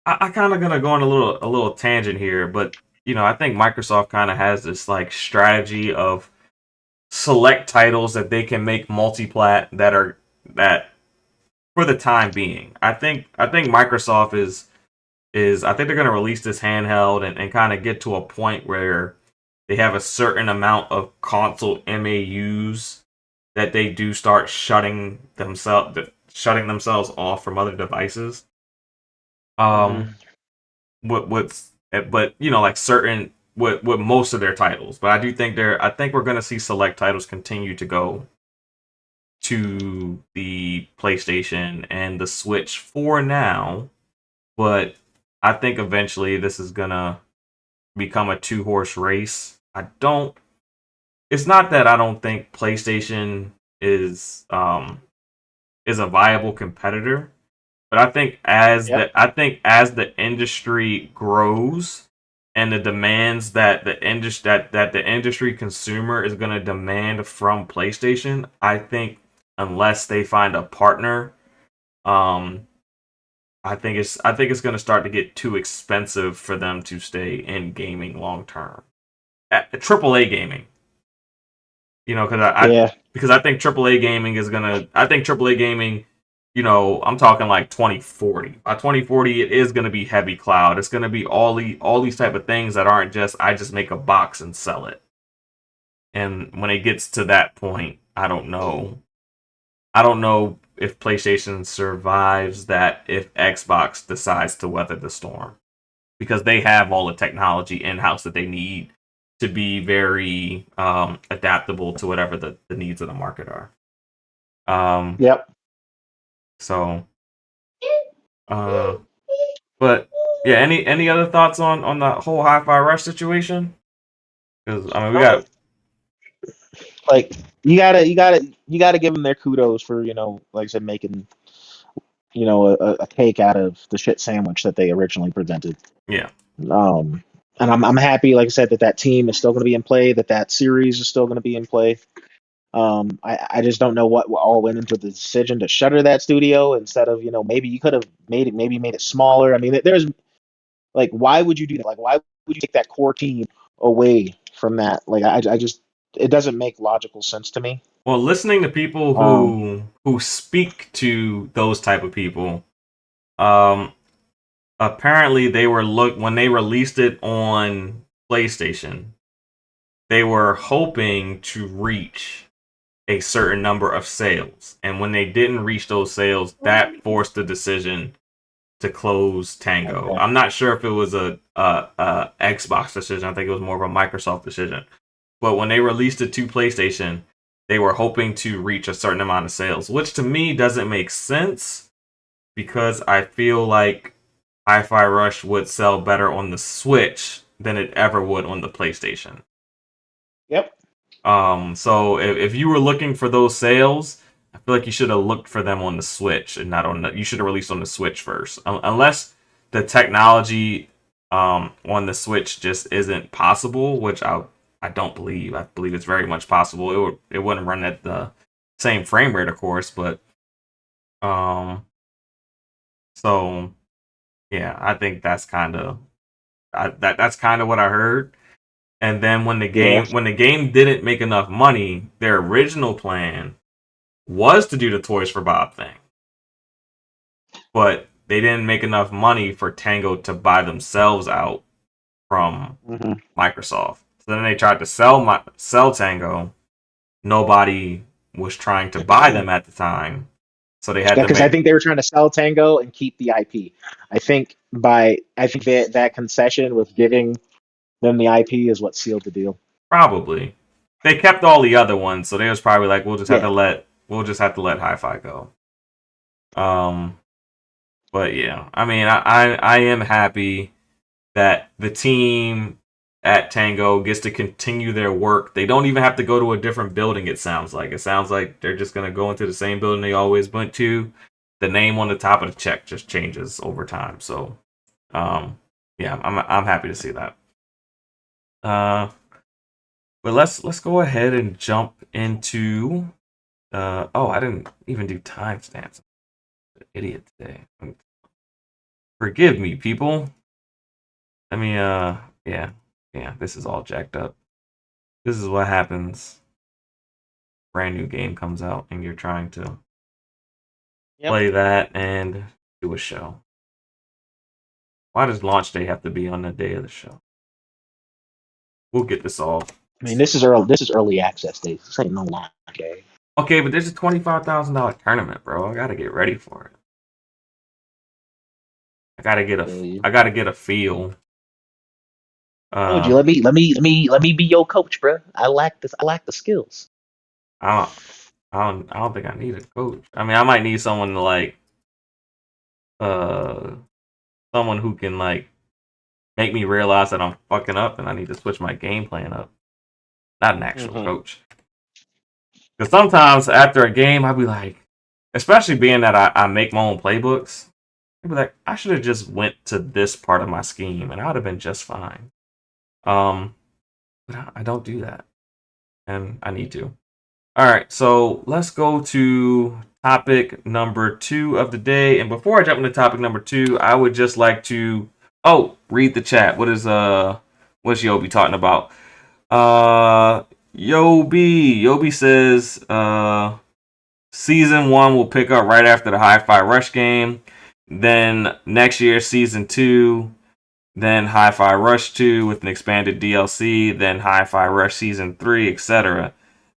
Speaker 4: I kind of gonna go on a little tangent here, but I think Microsoft kind of has this like strategy of select titles that they can make multi-plat that for the time being. I think Microsoft is I think they're gonna release this handheld and kind of get to a point where they have a certain amount of console MAUs that they do start shutting themselves off from other devices.
Speaker 3: Mhm.
Speaker 4: Um, but like certain with most of their titles. But I think we're gonna see select titles continue to go to the PlayStation and the Switch for now. But I think eventually this is gonna become a two-horse race. It's not that I don't think PlayStation is a viable competitor. But
Speaker 3: Yep.
Speaker 4: I think as the industry grows and the demands that the industry consumer is going to demand from PlayStation, I think unless they find a partner, um, I think it's going to start to get too expensive for them to stay in gaming long term. AAA gaming. You know,
Speaker 3: Yeah.
Speaker 4: because I think AAA gaming is gonna. I think AAA gaming. You know, I'm talking like 2040. By 2040, it is gonna be heavy cloud. It's gonna be all these type of things that aren't just I just make a box and sell it. And when it gets to that point, I don't know. I don't know if PlayStation survives that if Xbox decides to weather the storm because they have all the technology in house that they need to be very adaptable to whatever the needs of the market are.
Speaker 3: Yep.
Speaker 4: So, but yeah, any other thoughts on the whole Hi-Fi Rush situation? Because I mean, we got
Speaker 3: Like you gotta give them their kudos for like I said, making a cake out of the shit sandwich that they originally presented.
Speaker 4: yeah.
Speaker 3: And I'm happy, like I said, that team is still going to be in play, that series is still going to be in play. I just don't know what all went into the decision to shutter that studio instead of maybe you could have made it smaller. I mean, there's like why would you do that? Like why would you take that core team away from that? Like I just it doesn't make logical sense to me.
Speaker 4: Well, listening to people
Speaker 3: Um,
Speaker 4: who speak to those type of people, um, apparently they were when they released it on PlayStation, they were hoping to reach a certain number of sales, and when they didn't reach those sales, that forced the decision to close Tango.
Speaker 3: okay.
Speaker 4: I'm not sure if it was a Xbox decision. I think it was more of a Microsoft decision. But when they released it to PlayStation, they were hoping to reach a certain amount of sales, which to me doesn't make sense because I feel like Hi-Fi Rush would sell better on the Switch than it ever would on the PlayStation.
Speaker 3: Yep.
Speaker 4: So if you were looking for those sales, I feel like you should have looked for them on the Switch and not on the. You should have released on the Switch first, unless the technology on the Switch just isn't possible, which I don't believe. I believe it's very much possible. It wouldn't run at the same frame rate, of course, but so yeah, I think that's kind of that's kind of what I heard. And then when the
Speaker 3: Yeah.
Speaker 4: game didn't make enough money, their original plan was to do the Toys for Bob thing, but they didn't make enough money for Tango to buy themselves out from
Speaker 3: Hmm.
Speaker 4: Microsoft. So then they tried to sell Tango. Nobody was trying to buy them at the time, so they had
Speaker 3: Yeah,
Speaker 4: to
Speaker 3: because I
Speaker 4: make
Speaker 3: think they were trying to sell Tango and keep the IP. I think that concession with giving them the IP is what sealed the deal.
Speaker 4: probably they kept all the other ones, so they was probably like,
Speaker 3: Yeah.
Speaker 4: we'll just have to let Hi-Fi go. Um, but yeah, I mean, I am happy that the team at Tango gets to continue their work. They don't even have to go to a different building. It sounds like they're just gonna go into the same building they always went to. The name on the top of the check just changes over time. So, yeah, I'm happy to see that. But let's go ahead and jump into. Oh, I didn't even do timestamps. Idiot today. Forgive me, people. Let me. Yeah. This is all jacked up. This is what happens. Brand new game comes out and you're trying to play that and do a show. Why does launch day have to be on the day of the show? We'll get this all.
Speaker 3: I mean, this is early access days. This ain't no launch day.
Speaker 4: Okay, but there's a $25,000 tournament, bro. I gotta get ready for it. I gotta get a feel.
Speaker 3: Told you, let me be your coach, bro. I lack the skills.
Speaker 4: I don't think I need a coach. I mean, I might need someone to like, someone who can like make me realize that I'm fucking up and I need to switch my game plan up. Not an actual coach. Because sometimes after a game, I'd be like, especially being that I make my own playbooks, I'd be like, I should have just went to this part of my scheme and I would have been just fine. But I don't do that, and I need to. All right, so let's go to topic number 2 of the day. And before I jump into topic number 2, I would just like to read the chat. What's Yobi talking about? Yobi says season 1 will pick up right after the Hi-Fi Rush game. Then next year, season 2. Then Hi-Fi Rush 2 with an expanded DLC. Then Hi-Fi Rush season 3, etc.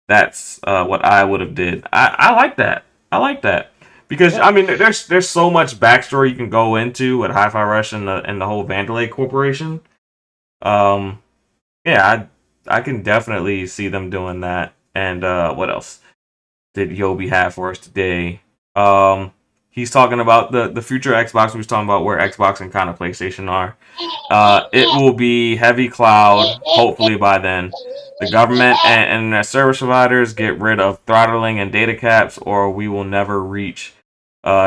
Speaker 4: That's what I would have did. I like that. I like that because
Speaker 3: Yeah.
Speaker 4: I mean, there's so much backstory you can go into with Hi-Fi Rush and the whole Vandalay Corporation. Um, yeah, I can definitely see them doing that. And what else did Yobi have for us today? He's talking about the future Xbox. He was talking about where Xbox and kind of PlayStation are. It will be heavy cloud, hopefully by then. The government and internet service providers get rid of throttling and data caps, or we will never reach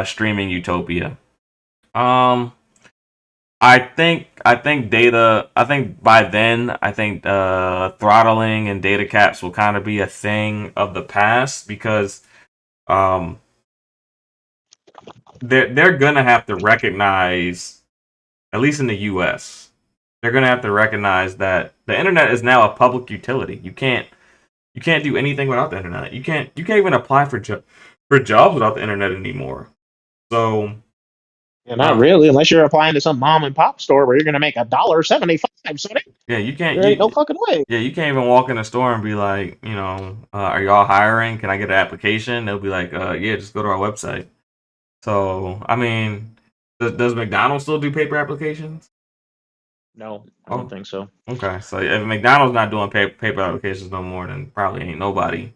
Speaker 4: streaming utopia. Um, I think by then I think throttling and data caps will kind of be a thing of the past because um they're gonna have to recognize, at least in the US, they're gonna have to recognize that the internet is now a public utility. You can't do anything without the internet. You can't even apply for for jobs without the internet anymore. So
Speaker 3: Yeah, not
Speaker 4: uh,
Speaker 3: really, unless you're applying to some mom and pop store where you're gonna make $1.75. So
Speaker 4: yeah, you can't
Speaker 3: there ain't no fucking way.
Speaker 4: yeah, you can't even walk in a store and be like, are y'all hiring? Can I get an application? They'll be like, yeah, just go to our website. So I mean, does McDonald's still do paper applications?
Speaker 3: No, I don't
Speaker 4: Oh,
Speaker 3: think so.
Speaker 4: okay. So if McDonald's not doing paper applications no more, then probably ain't nobody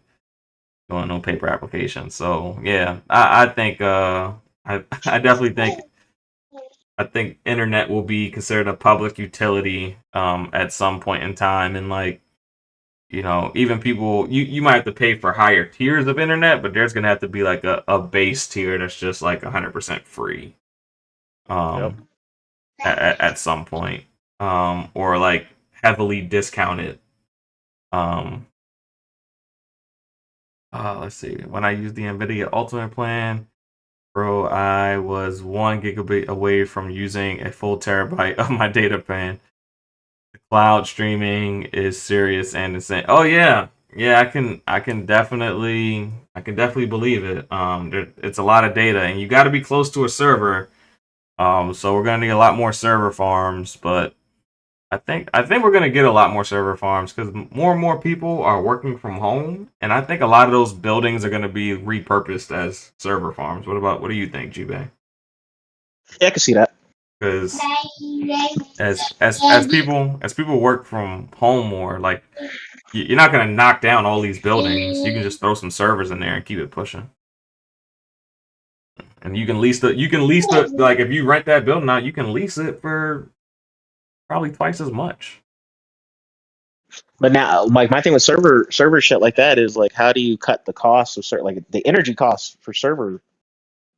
Speaker 4: doing no paper applications. So yeah, I think I definitely think I think internet will be considered a public utility at some point in time, and like even people you might have to pay for higher tiers of internet, but there's gonna have to be like a base tier that's just like 100% free
Speaker 3: Yep.
Speaker 4: um at some point or like heavily discounted. um let's see, when I used the Nvidia Ultimate plan, bro, I was 1 gigabit away from using a full terabyte of my data plan. Cloud streaming is serious and insane. Oh yeah, yeah. I can definitely believe it. It's a lot of data, and you got to be close to a server. So we're gonna need a lot more server farms, but I think we're gonna get a lot more server farms because more and more people are working from home, and I think a lot of those buildings are gonna be repurposed as server farms. What do you think, G-Bay?
Speaker 3: Yeah, I can see that.
Speaker 4: Because as people work from home more, like you're not gonna knock down all these buildings. You can just throw some servers in there and keep it pushing. And you can lease the like if you rent that building out, you can lease it for probably twice as much.
Speaker 3: But now, like my thing with server shit like that is like, how do you cut the cost of certain like the energy costs for server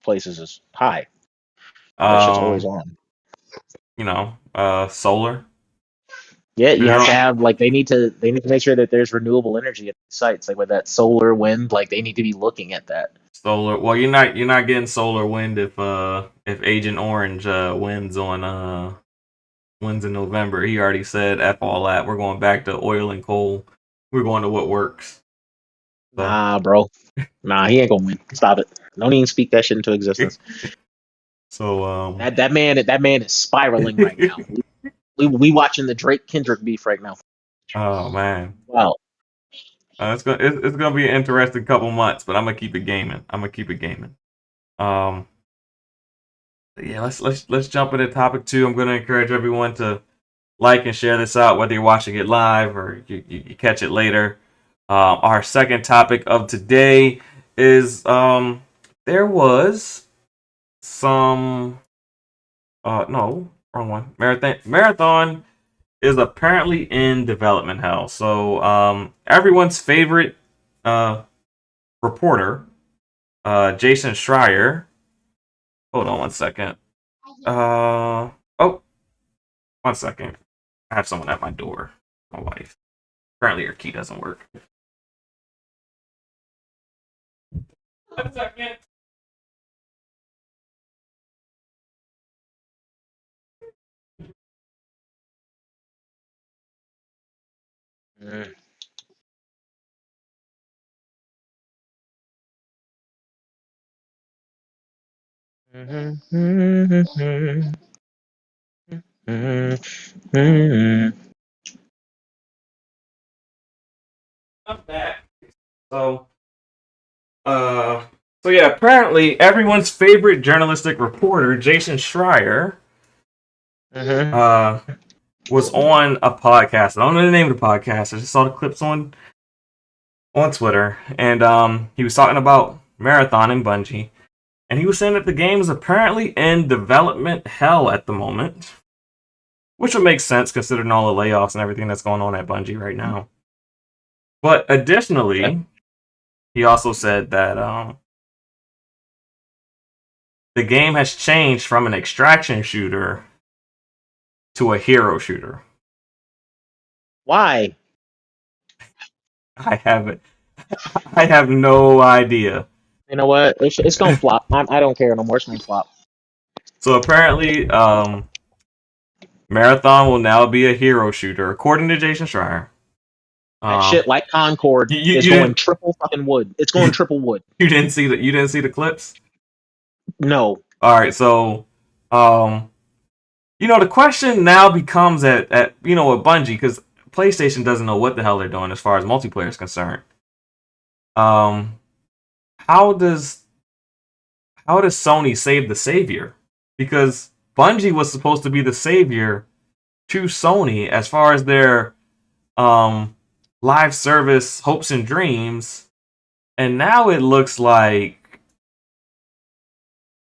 Speaker 3: places is high. That shit's always
Speaker 4: Um,
Speaker 3: on.
Speaker 4: Solar.
Speaker 3: Yeah, you have to
Speaker 4: They're
Speaker 3: have like they need to make sure that there's renewable energy at sites like with that solar wind, like they need to be looking at that.
Speaker 4: solar. Well, you're not getting solar wind if Agent Orange wins in November. He already said F all that. We're going back to oil and coal. We're going to what works. So
Speaker 3: Nah, bro. Nah, he ain't gonna win. Stop it. Don't even speak that shit into existence.
Speaker 4: so
Speaker 3: That man is spiraling right now. We watching the Drake Kendrick beef right now.
Speaker 4: oh man.
Speaker 3: Wow.
Speaker 4: It's gonna be an interesting couple months, but I'm gonna keep it gaming. I'm gonna keep it gaming. Um, yeah, let's jump into topic 2. I'm gonna encourage everyone to like and share this out, whether you're watching it live or you catch it later. Our second topic of today is there was some no, wrong one. Marathon is apparently in development hell. So everyone's favorite uh reporter, Jason Schreier. Hold on one second. Oh, one second. I have someone at my door. My wife. Apparently her key doesn't work. 1 second.
Speaker 3: Mm.
Speaker 4: Not bad. So, uh, so yeah, apparently everyone's favorite journalistic reporter, Jason Schreier, uh, was on a podcast. I don't know the name of the podcast. I just saw the clips on Twitter, and he was talking about Marathon and Bungie, and he was saying that the game is apparently in development hell at the moment, which would make sense considering all the layoffs and everything that's going on at Bungie right now. But additionally, he also said that the game has changed from an extraction shooter to a hero shooter.
Speaker 3: Why?
Speaker 4: I have no idea.
Speaker 3: You know what? It's gonna flop. I don't care no more. It's gonna flop.
Speaker 4: So apparently, Marathon will now be a hero shooter, according to Jason Schreier.
Speaker 3: That shit like Concord is going triple fucking wood. It's going triple wood.
Speaker 4: You didn't see the clips?
Speaker 3: No.
Speaker 4: All right, so the question now becomes at at Bungie, because PlayStation doesn't know what the hell they're doing as far as multiplayer is concerned. How does Sony save the savior? Because Bungie was supposed to be the savior to Sony as far as their live service hopes and dreams, and now it looks like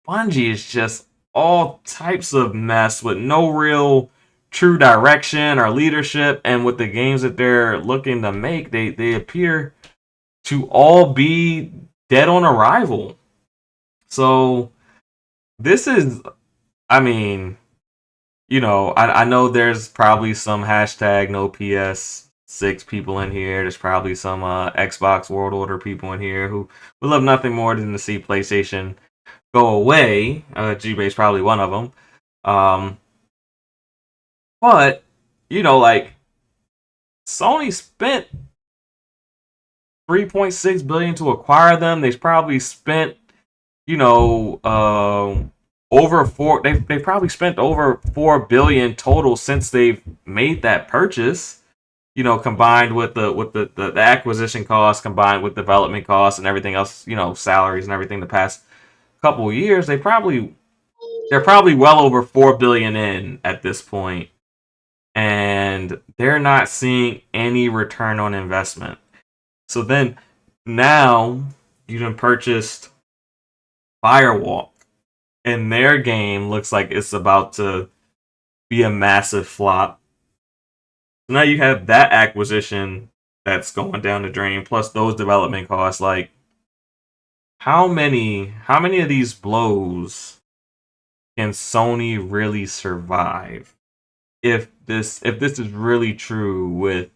Speaker 4: Bungie is just all types of mess with no real true direction or leadership, and with the games that they're looking to make, they appear to all be dead on arrival. So this is, I mean, I know there's probably some hashtag no PS6 people in here. There's probably some Xbox World Order people in here who would love nothing more than to see PlayStation go away. G-Bay's probably one of them. But, like, Sony spent $3.6 billion to acquire them. They've probably spent, they've probably spent over $4 billion total since they've made that purchase. Combined with the acquisition costs, combined with development costs and everything else, salaries and everything the past couple of years, they're probably well over $4 billion in at this point, and they're not seeing any return on investment. So then now you done purchased Firewalk, and their game looks like it's about to be a massive flop. So now you have that acquisition that's going down the drain, plus those development costs. Like, how many of these blows can Sony really survive if this is really true with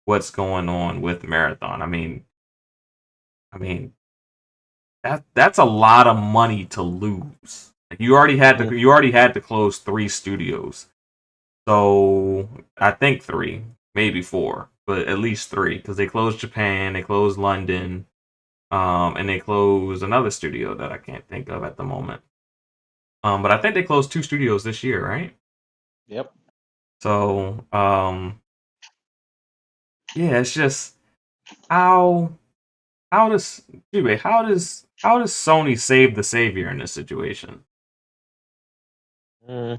Speaker 4: what's going on with Marathon? I mean that's a lot of money to lose. Like, you already had to close 3 studios. So I think 3, maybe 4, but at least 3, because they closed Japan, they closed London, and they closed another studio that I can't think of at the moment. But I think they closed 2 studios this year, right?
Speaker 3: Yep.
Speaker 4: So yeah, it's just how does Sony save the savior in this situation?
Speaker 3: Can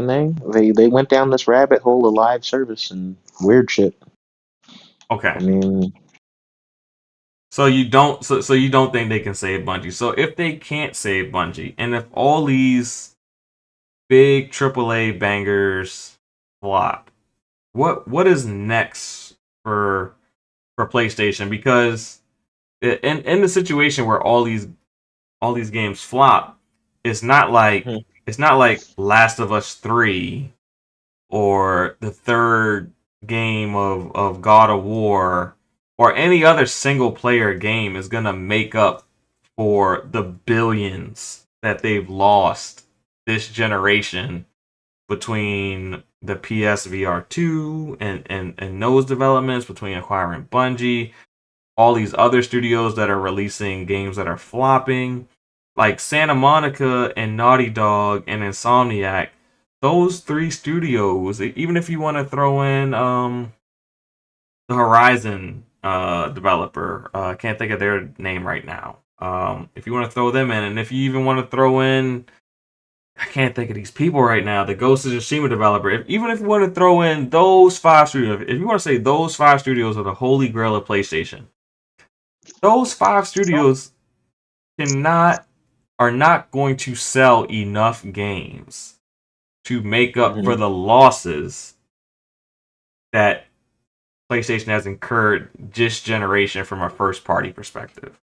Speaker 3: they? They went down this rabbit hole of live service and weird shit.
Speaker 4: Okay.
Speaker 3: I mean,
Speaker 4: so you don't think they can save Bungie? So if they can't save Bungie, and if all these big AAA bangers flop, what is next for PlayStation? Because in the situation where all these games flop, it's not like Last of Us 3 or the third game of God of War or any other single player game is gonna make up for the billions that they've lost this generation between the PSVR 2 and those developments, between acquiring Bungie, all these other studios that are releasing games that are flopping. like Santa Monica and Naughty Dog and Insomniac, those three studios, even if you want to throw in the Horizon developer, I can't think of their name right now. If you want to throw them in, and if you even want to throw in, I can't think of these people right now, the Ghost of Tsushima developer, even if you want to throw in those 5 studios, if you want to say those 5 studios are the holy grail of PlayStation, those 5 studios are not going to sell enough games to make up for the losses that PlayStation has incurred this generation from a first party perspective.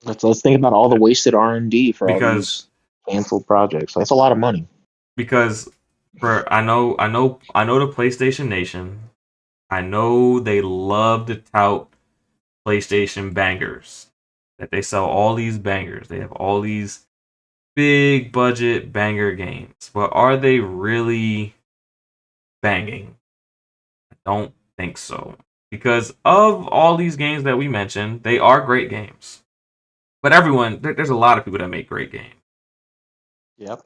Speaker 3: Let's think about all the wasted R&D for all
Speaker 4: Because
Speaker 3: these canceled projects. That's a lot of money.
Speaker 4: because for I know the PlayStation Nation, I know they love to tout PlayStation bangers. That they sell all these bangers. They have all these big budget banger games. But are they really banging? I don't think so. Because of all these games that we mentioned, they are great games. But there's a lot of people that make great games.
Speaker 3: Yep.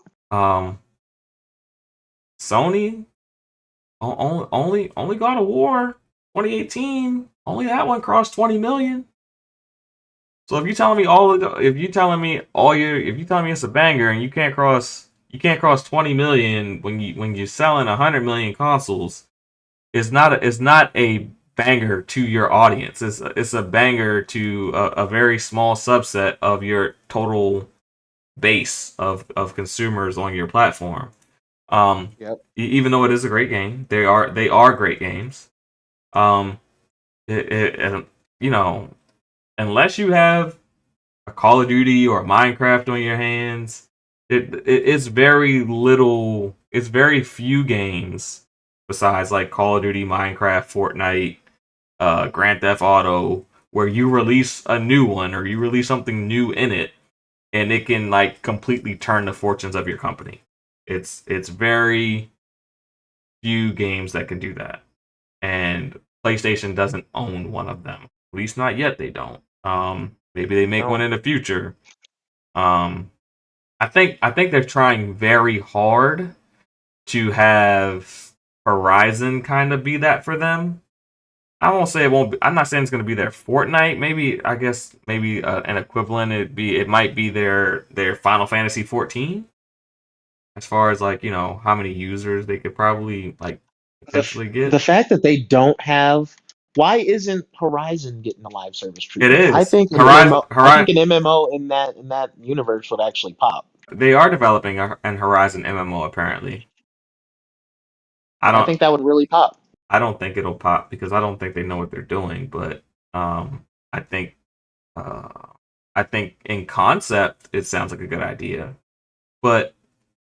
Speaker 4: Sony, only God of War 2018, only that one crossed 20 million. So if you're telling me it's a banger and you can't cross 20 million when you're selling 100 million consoles, it's not a banger to your audience. It's a banger to a very small subset of your total base of consumers on your platform.
Speaker 3: Yep.
Speaker 4: Even though it is a great game, they are great games. Unless you have a Call of Duty or a Minecraft on your hands, it's very little. It's very few games besides like Call of Duty, Minecraft, Fortnite, Grand Theft Auto, where you release a new one or you release something new in it, and it can like completely turn the fortunes of your company. It's very few games that can do that, and PlayStation doesn't own one of them. At least not yet. They don't. Maybe they make one in the future. I think they're trying very hard to have Horizon kind of be that for them. I won't say it won't be. I'm not saying it's going to be their Fortnite. Maybe an equivalent. It might be their Final Fantasy 14. As far as like how many users they could probably like potentially get.
Speaker 3: The fact that they don't have. Why isn't Horizon getting the live service
Speaker 4: It
Speaker 3: treatment?
Speaker 4: is
Speaker 3: I think an
Speaker 4: Horizon.
Speaker 3: MMO. I think an MMO in that universe would actually pop.
Speaker 4: They are developing an Horizon MMO apparently.
Speaker 3: I think that would really pop.
Speaker 4: I don't think it'll pop because I don't think they know what they're doing. But I think in concept it sounds like a good idea. But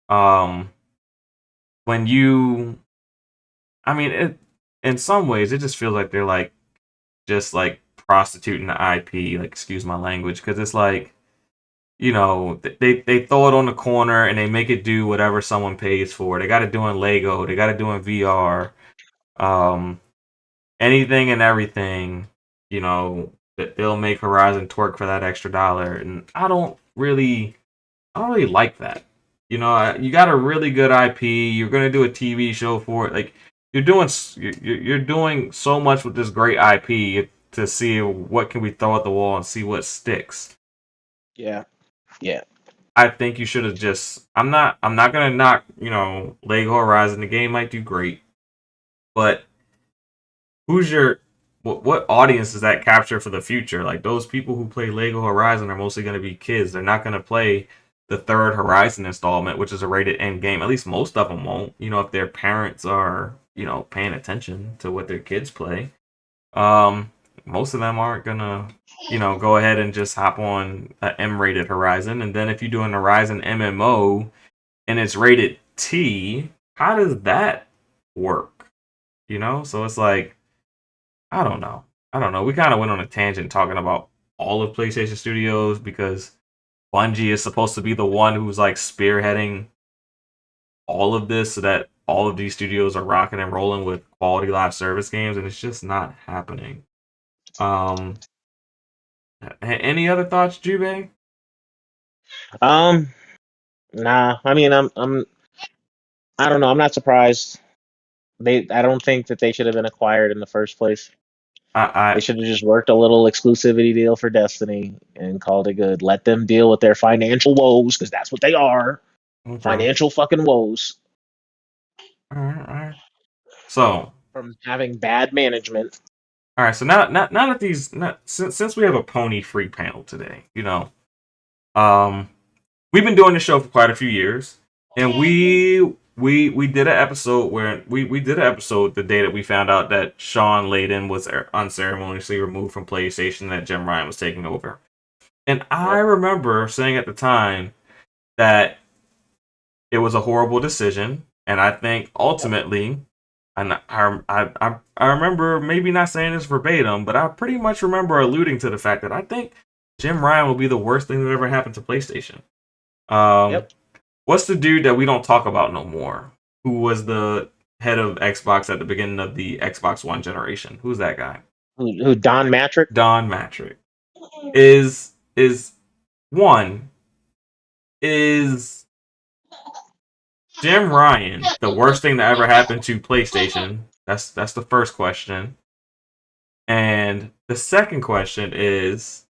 Speaker 4: when in some ways it just feels like they're like just like prostituting the IP. Like excuse my language, because it's like they throw it on the corner and they make it do whatever someone pays for. They got it doing Lego. They got it doing VR. Anything and everything, that they'll make Horizon twerk for that extra dollar, and I don't really like that. You got a really good IP. You're gonna do a TV show for it. Like you're doing so much with this great IP to see what can we throw at the wall and see what sticks.
Speaker 3: Yeah.
Speaker 4: I think you should have just. I'm not gonna knock Lego Horizon. The game might do great, but what audience does that capture for the future? Like those people who play Lego Horizon are mostly going to be kids. They're not going to play the third Horizon installment, which is a rated M game. At least most of them won't. If their parents are paying attention to what their kids play. Most of them aren't gonna go ahead and just hop on an M-rated Horizon. And then if you do an Horizon MMO and it's rated T, how does that work? So it's like. I don't know. We kind of went on a tangent talking about all of PlayStation Studios because Bungie is supposed to be the one who's like spearheading all of this so that all of these studios are rocking and rolling with quality live service games, and it's just not happening. Any other thoughts, Jubei?
Speaker 3: Um, nah. I mean, I don't know. I'm not surprised. I don't think that they should have been acquired in the first place. They
Speaker 4: I,
Speaker 3: should have just worked a little exclusivity deal for Destiny and called it good. Let them deal with their financial woes because that's what they are.
Speaker 4: okay.
Speaker 3: Financial fucking woes
Speaker 4: All right, all right. So,
Speaker 3: from having bad management.
Speaker 4: all right. So now that since we have a pony free panel today, um, we've been doing this show for quite a few years, and we did an episode where we did an episode the day that we found out that Sean Layden was unceremoniously removed from PlayStation, that Jim Ryan was taking over. And I
Speaker 3: Yep.
Speaker 4: remember saying at the time that it was a horrible decision, and I think ultimately, and I remember maybe not saying this verbatim, but I pretty much remember alluding to the fact that I think Jim Ryan will be the worst thing that ever happened to PlayStation.
Speaker 3: Yep.
Speaker 4: What's the dude that we don't talk about no more? Who was the head of Xbox at the beginning of the Xbox One generation? Who's that guy?
Speaker 3: Who Don Matrick?
Speaker 4: Don Matrick. Is one is Jim Ryan the worst thing that ever happened to PlayStation? That's the first question. And the second question is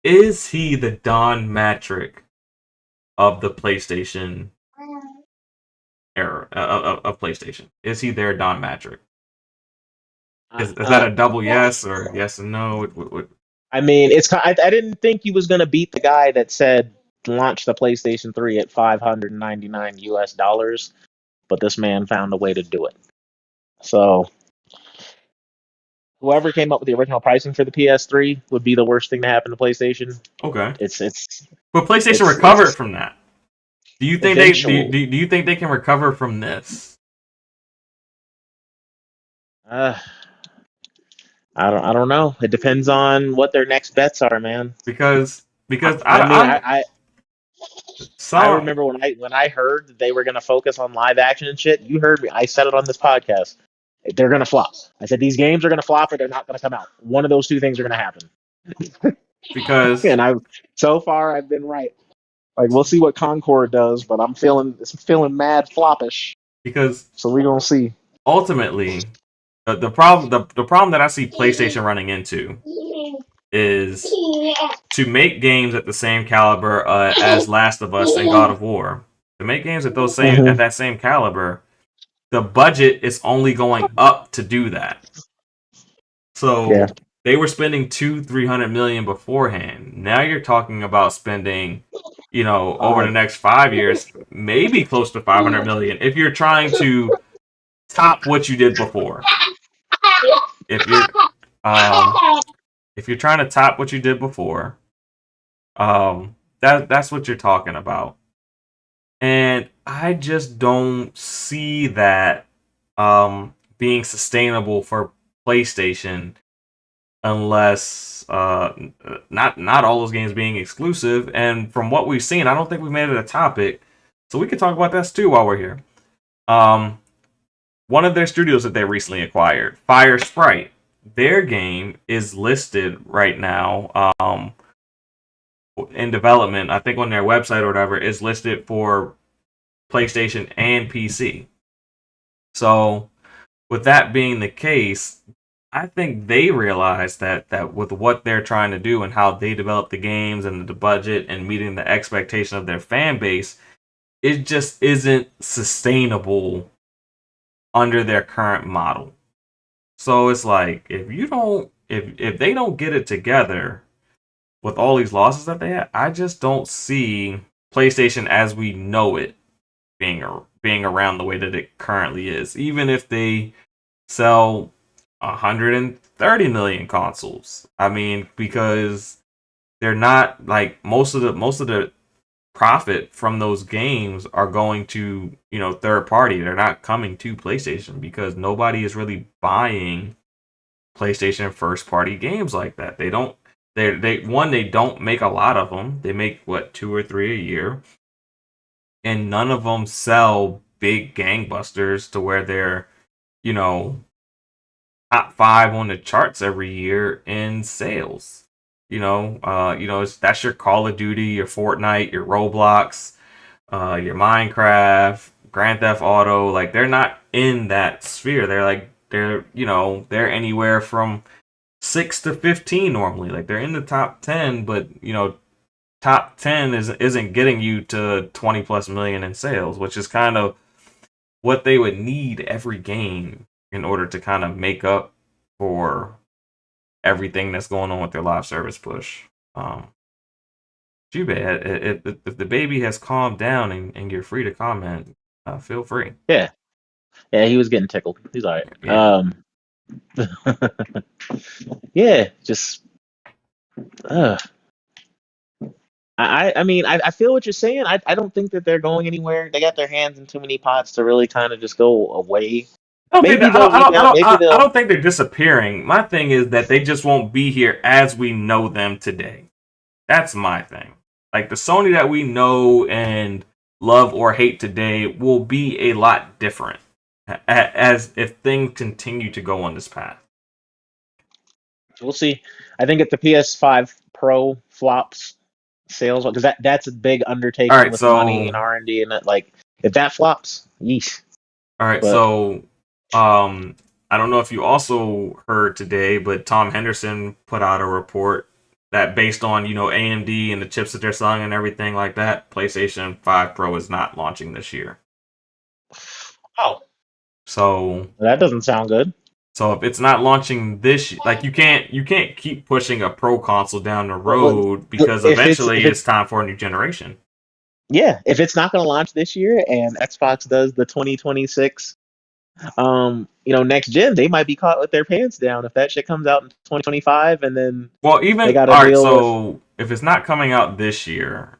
Speaker 4: he the Don Matrick of the PlayStation era of PlayStation? Is he their Don Matrick? Is that a double yes or yes and no?
Speaker 3: I mean, I didn't think he was going to beat the guy that said launch the PlayStation 3 at $599 US, but this man found a way to do it. So whoever came up with the original pricing for the PS3 would be the worst thing to happen to PlayStation.
Speaker 4: Okay,
Speaker 3: It's
Speaker 4: but PlayStation
Speaker 3: it's
Speaker 4: recovered from that. Do you think
Speaker 3: eventual.
Speaker 4: do you think they can recover from this?
Speaker 3: Uh, I don't know. It depends on what their next bets are, man.
Speaker 4: Because
Speaker 3: I mean, I
Speaker 4: some
Speaker 3: remember when I heard that they were going to focus on live action and shit. You heard me. I said it on this podcast. They're going to flop. I said these games are going to flop or they're not going to come out. One of those two things are going to happen.
Speaker 4: because
Speaker 3: And so far I've been right. Like we'll see what Concord does, but I'm feeling mad floppish.
Speaker 4: because
Speaker 3: So we gonna see.
Speaker 4: ultimately the problem that I see PlayStation running into is to make games at the same caliber as Last of Us and God of War. To make games at that same caliber, the budget is only going up to do that. So
Speaker 3: Yeah.
Speaker 4: they were spending 300 million beforehand. Now you're talking about spending, over the next 5 years, maybe close to 500 million if you're trying to top what you did before. If you're trying to top what you did before, that's what you're talking about. And I just don't see that being sustainable for PlayStation unless not all those games being exclusive. And from what we've seen, I don't think we made it a topic, so we could talk about this too while we're here. One of their studios that they recently acquired, Fire Sprite, their game is listed right now in development. I think on their website or whatever is listed for PlayStation and PC. So with that being the case, I think they realize that with what they're trying to do and how they develop the games and the budget and meeting the expectation of their fan base, it just isn't sustainable under their current model. So it's like if they don't get it together with all these losses that they have, I just don't see PlayStation as we know it being around the way that it currently is. Even if they sell 130 million consoles, I mean, because they're not like most of the profit from those games are going to third party. They're not coming to PlayStation because nobody is really buying PlayStation first party games like that. They don't make a lot of them. They make 2 or 3 a year, and none of them sell big gangbusters to where they're top 5 on the charts every year in sales. That's your Call of Duty, your Fortnite, your Roblox, your Minecraft, Grand Theft Auto. Like they're not in that sphere. They're anywhere from 6 to 15 normally. Like they're in the top 10, but top 10 isn't getting you to 20 plus million in sales, which is kind of what they would need every game in order to kind of make up for everything that's going on with their live service push. Jube, if the baby has calmed down and you're free to comment, feel free.
Speaker 3: Yeah, he was getting tickled. He's all right.
Speaker 4: Yeah.
Speaker 3: Yeah, just. I mean, I feel what you're saying. I don't think that they're going anywhere. They got their hands in too many pots to really kind of just go away. Maybe they'll rebound. Maybe
Speaker 4: I
Speaker 3: they'll.
Speaker 4: don't think they're disappearing. My thing is that they just won't be here as we know them today. That's my thing. Like the Sony that we know and love or hate today will be a lot different as if things continue to go on this path.
Speaker 3: We'll see. I think if the PS5 Pro flops sales, because that's a big undertaking
Speaker 4: All right,
Speaker 3: with
Speaker 4: so
Speaker 3: money and R&D, and that, like if that flops, yeesh.
Speaker 4: all right,
Speaker 3: But-
Speaker 4: so I don't know if you also heard today, but Tom Henderson put out a report that based on AMD and the chips that they're selling and everything like that, PlayStation 5 Pro is not launching this year.
Speaker 3: Oh,
Speaker 4: So
Speaker 3: that doesn't sound good.
Speaker 4: So if it's not launching this, like you can't keep pushing a pro console down the road because
Speaker 3: if
Speaker 4: eventually
Speaker 3: it's-
Speaker 4: it's time for a new generation.
Speaker 3: Yeah, if it's not going to launch this year and Xbox does the 2026 next gen, they might be caught with their pants down if that shit comes out in 2025 and then
Speaker 4: Well, even
Speaker 3: they gotta
Speaker 4: all right,
Speaker 3: deal
Speaker 4: so if it's not coming out this year,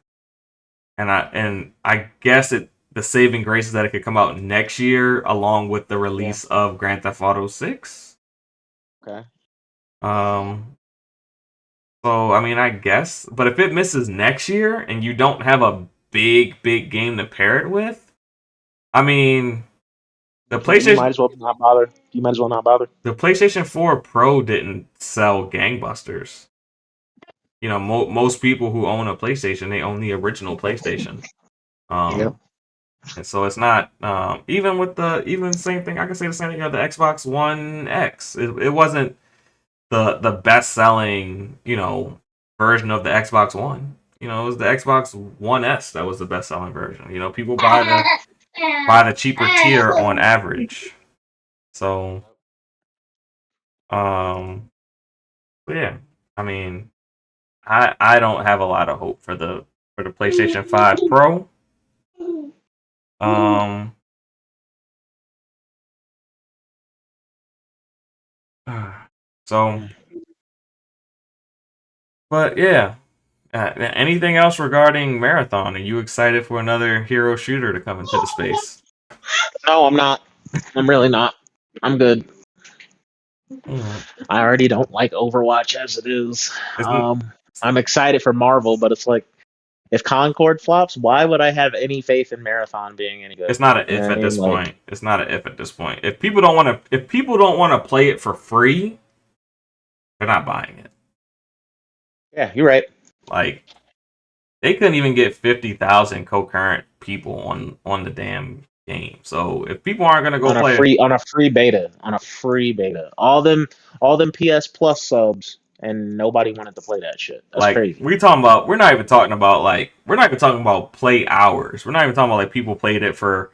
Speaker 4: and I guess the saving grace is that it could come out next year along with the release of Grand Theft Auto 6.
Speaker 3: Okay.
Speaker 4: So I mean, I guess, but if it misses next year and you don't have a big game to pair it with, I mean, the PlayStation
Speaker 3: You might as well not bother. You might as well not bother.
Speaker 4: The PlayStation 4 Pro didn't sell gangbusters. Most people who own a PlayStation, they own the original PlayStation.
Speaker 3: Yep.
Speaker 4: And so it's not even the same thing. I can say the same thing about the Xbox One X. It wasn't the best selling version of the Xbox One. It was the Xbox One S that was the best selling version. People buy the cheaper tier on average. So, but yeah, I mean, I don't have a lot of hope for the PlayStation 5 Pro. So, but yeah. Anything else regarding Marathon? Are you excited for another hero shooter to come into the space?
Speaker 3: No, I'm not. I'm really not. I'm good. I already don't like Overwatch as it is. I'm excited for Marvel, but it's like, if Concord flops, why would I have any faith in Marathon being any good?
Speaker 4: It's not an if at this point. It's not an if at this point. If people don't want to play it for free, they're not buying it.
Speaker 3: Yeah, you're right.
Speaker 4: Like, they couldn't even get 50,000 concurrent people on the damn game. So if people aren't gonna go play
Speaker 3: on a free beta, all them PS Plus subs, and nobody wanted to play that shit. That's crazy.
Speaker 4: We're not even talking about play hours. We're not even talking about like people played it for,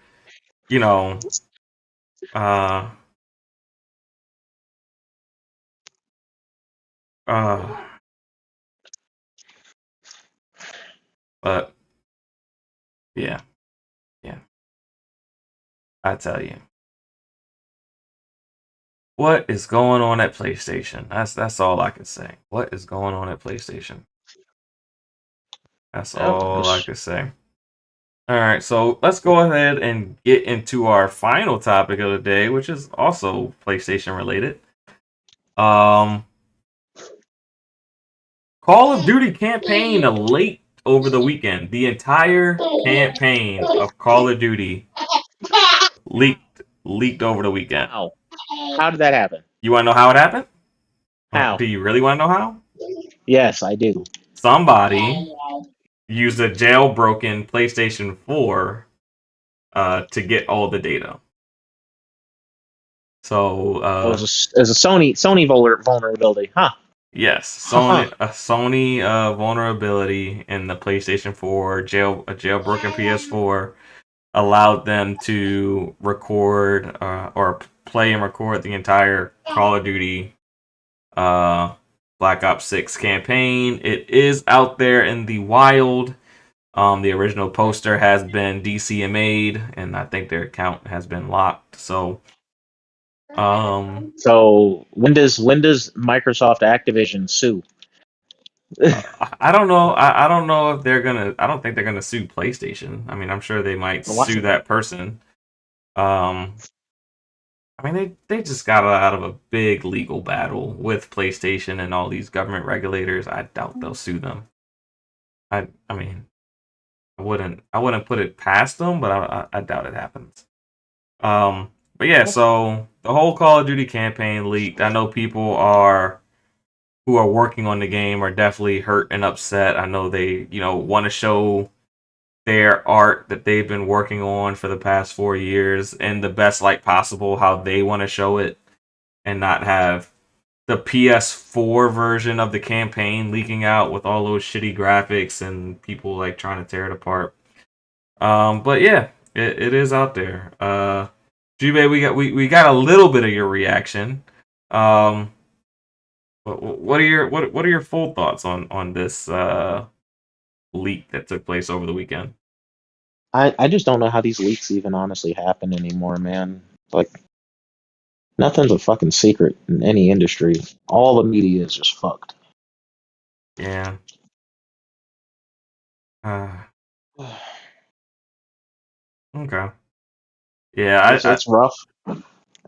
Speaker 4: but yeah. I tell you. What is going on at PlayStation? That's all I can say. What is going on at PlayStation? That's all I can say. All right, so let's go ahead and get into our final topic of the day, which is also PlayStation related. Call of Duty campaign late over the weekend. The entire campaign of Call of Duty leaked over the weekend.
Speaker 3: How did that happen?
Speaker 4: You want to know how it happened?
Speaker 3: How?
Speaker 4: Do you really want to know how?
Speaker 3: Yes, I do.
Speaker 4: Somebody used a jailbroken PlayStation 4 to get all the data. So
Speaker 3: Oh, it was a Sony vulnerability, huh?
Speaker 4: yes,
Speaker 3: Huh.
Speaker 4: Sony vulnerability in the PlayStation 4 a jailbroken PS4 allowed them to record or play and record the entire Call of Duty Black Ops 6 campaign. It is out there in the wild. The original poster has been DCMA'd, and I think their account has been locked. So,
Speaker 3: So when does Microsoft Activision sue?
Speaker 4: I don't know. I don't know if they're gonna. I don't think they're gonna sue PlayStation. I mean, I'm sure they might
Speaker 3: Watch
Speaker 4: sue
Speaker 3: it.
Speaker 4: that person. Um, I mean, they just got out of a big legal battle with PlayStation and all these government regulators. I doubt they'll sue them. I mean, I wouldn't put it past them, but I doubt it happens. But yeah, so the whole Call of Duty campaign leaked. I know people who are working on the game are definitely hurt and upset. I know they, want to show their art that they've been working on for the past 4 years in the best light possible, how they want to show it, and not have the PS4 version of the campaign leaking out with all those shitty graphics and people like trying to tear it apart. But yeah, it is out there. Jube, we got a little bit of your reaction. Um, what are your full thoughts on this leak that took place over the weekend?
Speaker 3: I just don't know how these leaks even honestly happen anymore, man. Like nothing's a fucking secret in any industry. All the media is just fucked.
Speaker 4: Yeah. Okay. Yeah,
Speaker 3: It's rough.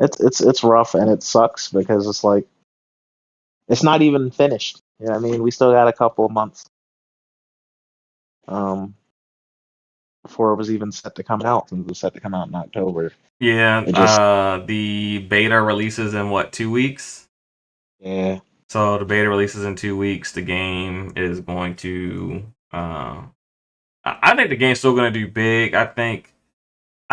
Speaker 3: It's rough and it sucks because it's like it's not even finished. You know what I mean? We still got a couple of months um before it was even set to come out, since it was set to come out in October.
Speaker 4: yeah.
Speaker 3: It just
Speaker 4: The beta releases in what, 2 weeks?
Speaker 3: yeah.
Speaker 4: So the beta releases in 2 weeks. The game is going to. I think the game's still going to do big. I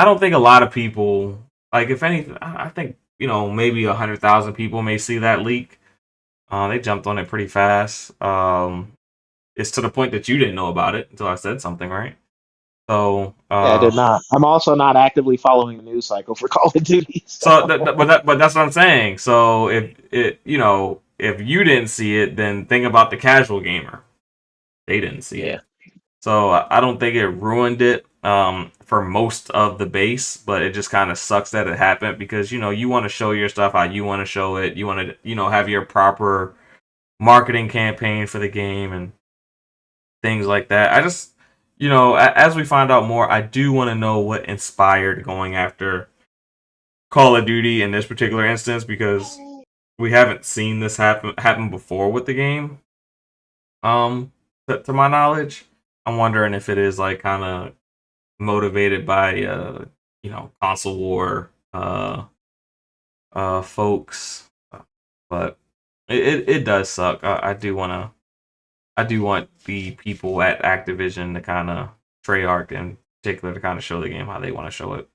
Speaker 4: don't think a lot of people, like, if anything, I think maybe 100,000 people may see that leak. They jumped on it pretty fast. It's to the point that you didn't know about it until I said something, right? So,
Speaker 3: Yeah, I did not. I'm also not actively following the news cycle for Call of Duty.
Speaker 4: so, but that's what I'm saying. So if you didn't see it, then think about the casual gamer. They didn't see it.
Speaker 3: Yeah.
Speaker 4: So I don't think it ruined it for most of the base, but it just kind of sucks that it happened because you want to show your stuff how you want to show it. You want to have your proper marketing campaign for the game and things like that. I just as we find out more, I do want to know what inspired going after Call of Duty in this particular instance because we haven't seen this happen before with the game. To my knowledge, I'm wondering if it is like kind of motivated by console war folks, but it does suck. I do want the people at Activision to kind of Treyarch in particular to kind of show the game how they want to show it.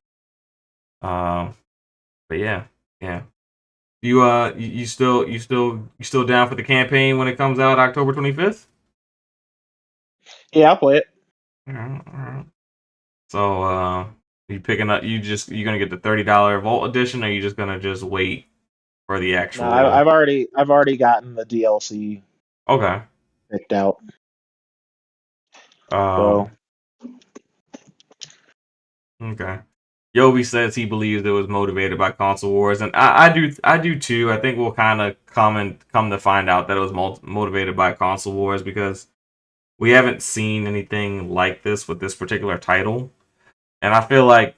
Speaker 4: But yeah. You still down for the campaign when it comes out October 25th?
Speaker 3: Yeah, I'll play it.
Speaker 4: All right. So you picking up? You gonna get the $30 Vault edition, or are you just gonna just wait for the
Speaker 3: No,
Speaker 4: actual?
Speaker 3: I've already gotten the DLC
Speaker 4: Okay.
Speaker 3: picked out.
Speaker 4: Um.
Speaker 3: So
Speaker 4: Okay. Yobi says he believes it was motivated by console wars, and I do too. I think we'll kind of come to find out that it was motivated by console wars because we haven't seen anything like this with this particular title, and I feel like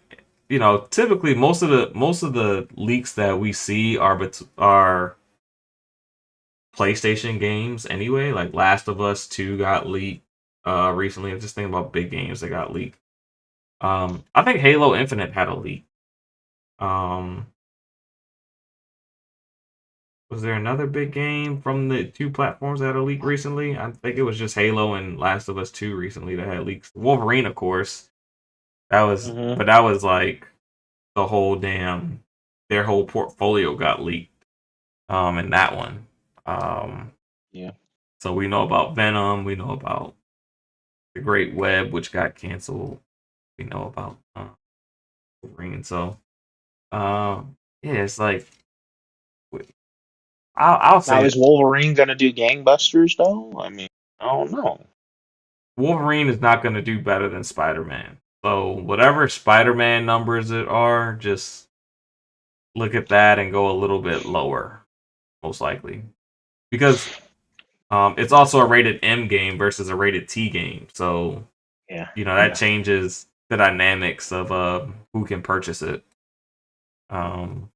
Speaker 4: typically most of the leaks that we see are PlayStation games anyway. Like Last of Us 2 got leaked recently. I'm just thinking about big games that got leaked. I think Halo Infinite had a leak. Um, Was there another big game from the two platforms that had a leak recently? I think it was just Halo and Last of Us 2 recently that had leaks. Wolverine, of course.
Speaker 3: Hmm.
Speaker 4: But that was like the whole damn, their whole portfolio got leaked. In that one. Um,
Speaker 3: Yeah.
Speaker 4: so we know about Venom. We know about the Great Web, which got canceled. We know about Wolverine. So, yeah, it's like I'll
Speaker 3: Now,
Speaker 4: say
Speaker 3: is
Speaker 4: that
Speaker 3: Wolverine gonna do gangbusters though? I mean, I don't know.
Speaker 4: Wolverine is not going to do better than Spider Man. So whatever Spider Man numbers it are, just look at that and go a little bit lower, most likely, because it's also a rated M game versus a rated T game. So
Speaker 3: Yeah.
Speaker 4: that
Speaker 3: Yeah.
Speaker 4: changes the dynamics of who can purchase it. Um,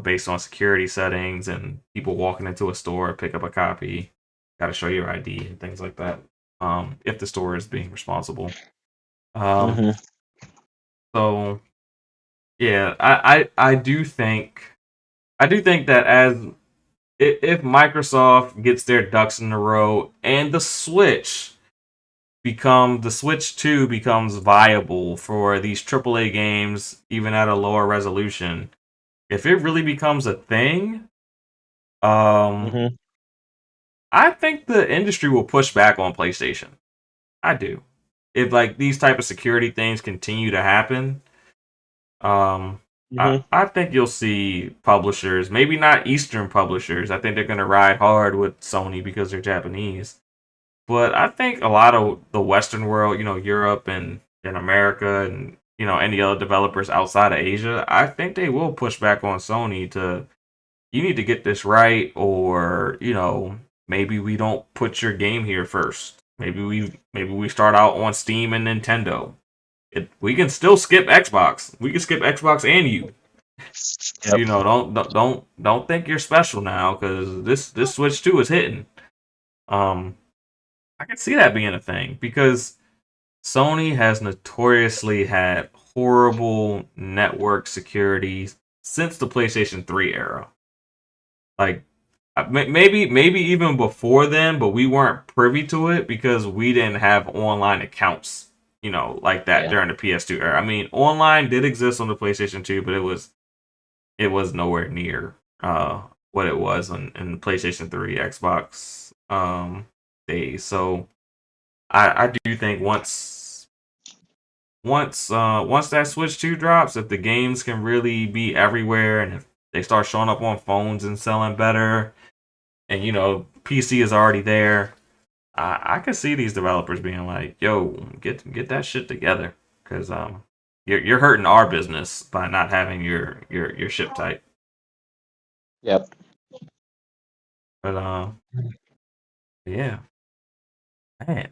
Speaker 4: based on security settings and people walking into a store, pick up a copy, got to show your ID and things like that. If the store is being responsible. Um,
Speaker 3: Hmm.
Speaker 4: so yeah, I do think that as if Microsoft gets their ducks in a row and the Switch 2 becomes viable for these AAA games even at a lower resolution. If it really becomes a thing, um
Speaker 3: Hmm.
Speaker 4: I think the industry will push back on PlayStation. I do. If like these type of security things continue to happen, um
Speaker 3: Hmm.
Speaker 4: I think you'll see publishers, maybe not Eastern publishers. I think they're gonna ride hard with Sony because they're Japanese. But I think a lot of the Western world, Europe and America and any other developers outside of Asia, I think they will push back on Sony to you need to get this right, or maybe we don't put your game here first. Maybe we start out on Steam and Nintendo. We can still skip Xbox. We can skip Xbox and you.
Speaker 3: Yep.
Speaker 4: Don't think you're special now because this Switch 2 is hitting. Um, I can see that being a thing because Sony has notoriously had horrible network security since the PlayStation 3 era. Like maybe even before then, but we weren't privy to it because we didn't have online accounts, like that
Speaker 3: Yeah.
Speaker 4: during the PS2 era. I mean, online did exist on the PlayStation 2, but it was nowhere near what it was in PlayStation 3, Xbox days. So I do think once that Switch 2 drops, if the games can really be everywhere and if they start showing up on phones and selling better, and PC is already there, I could see these developers being like, "Yo, get that shit together," because you're hurting our business by not having your ship type.
Speaker 3: Yep.
Speaker 4: But yeah, man,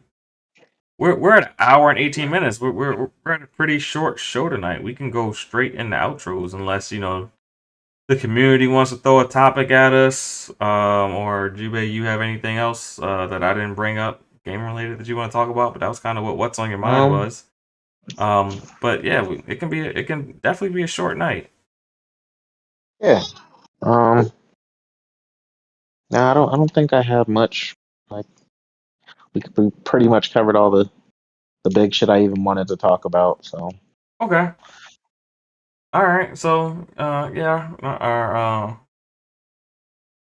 Speaker 4: we're at an hour and 18 minutes. We're at a pretty short show tonight. We can go straight into outros unless the community wants to throw a topic at us, or Jube, you have anything else that I didn't bring up, game related, that you want to talk about? But that was kind of what's on your mind
Speaker 3: Um.
Speaker 4: was. But yeah, it can definitely be a short night.
Speaker 3: Yeah. Um. No, I don't think I have much. Like we pretty much covered all the big shit I even wanted to talk about. So.
Speaker 4: Okay, all right. So yeah, our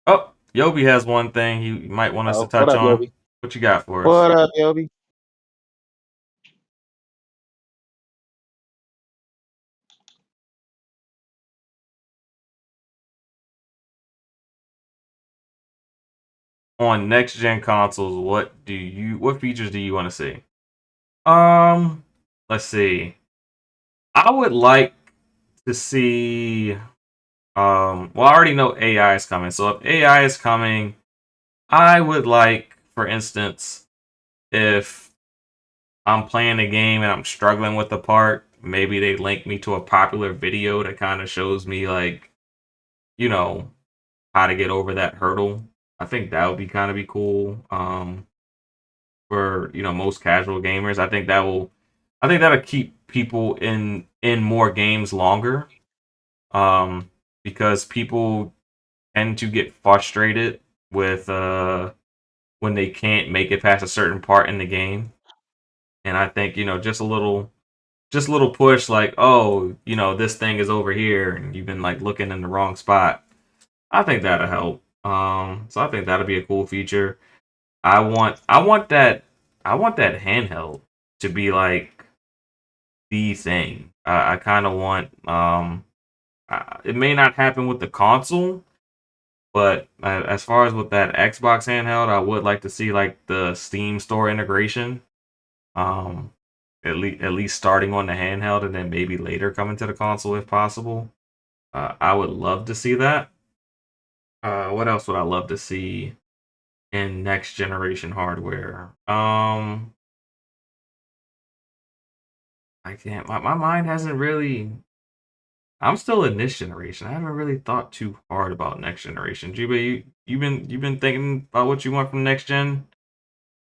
Speaker 4: oh, Yobi has one thing he might want us to
Speaker 3: Oh, what
Speaker 4: touch
Speaker 3: up,
Speaker 4: on.
Speaker 3: Yobi?
Speaker 4: What you got for us?
Speaker 3: What up, Yobi?
Speaker 4: On next gen consoles, what features do you want to see? Um, let's see. I would like to see well, I already know AI is coming. So if AI is coming, I would like, for instance, if I'm playing a game and I'm struggling with the part, maybe they link me to a popular video that kind of shows me like, you know, how to get over that hurdle. I think that would be kind of be cool. For most casual gamers, I think that'll keep people in more games longer. Um, because people tend to get frustrated with when they can't make it past a certain part in the game. And I think, just a little push like, oh, this thing is over here and you've been like looking in the wrong spot. I think that'll help. So I think that'll be a cool feature. I want that handheld to be like the thing. I kind of want it may not happen with the console, but as far as with that Xbox handheld, I would like to see like the Steam Store integration. At least starting on the handheld and then maybe later coming to the console if possible. I would love to see that. What else would I love to see in next generation hardware? I can't. My mind hasn't really. I'm still in this generation. I haven't really thought too hard about next generation. Juba, you've been thinking about what you want from next gen.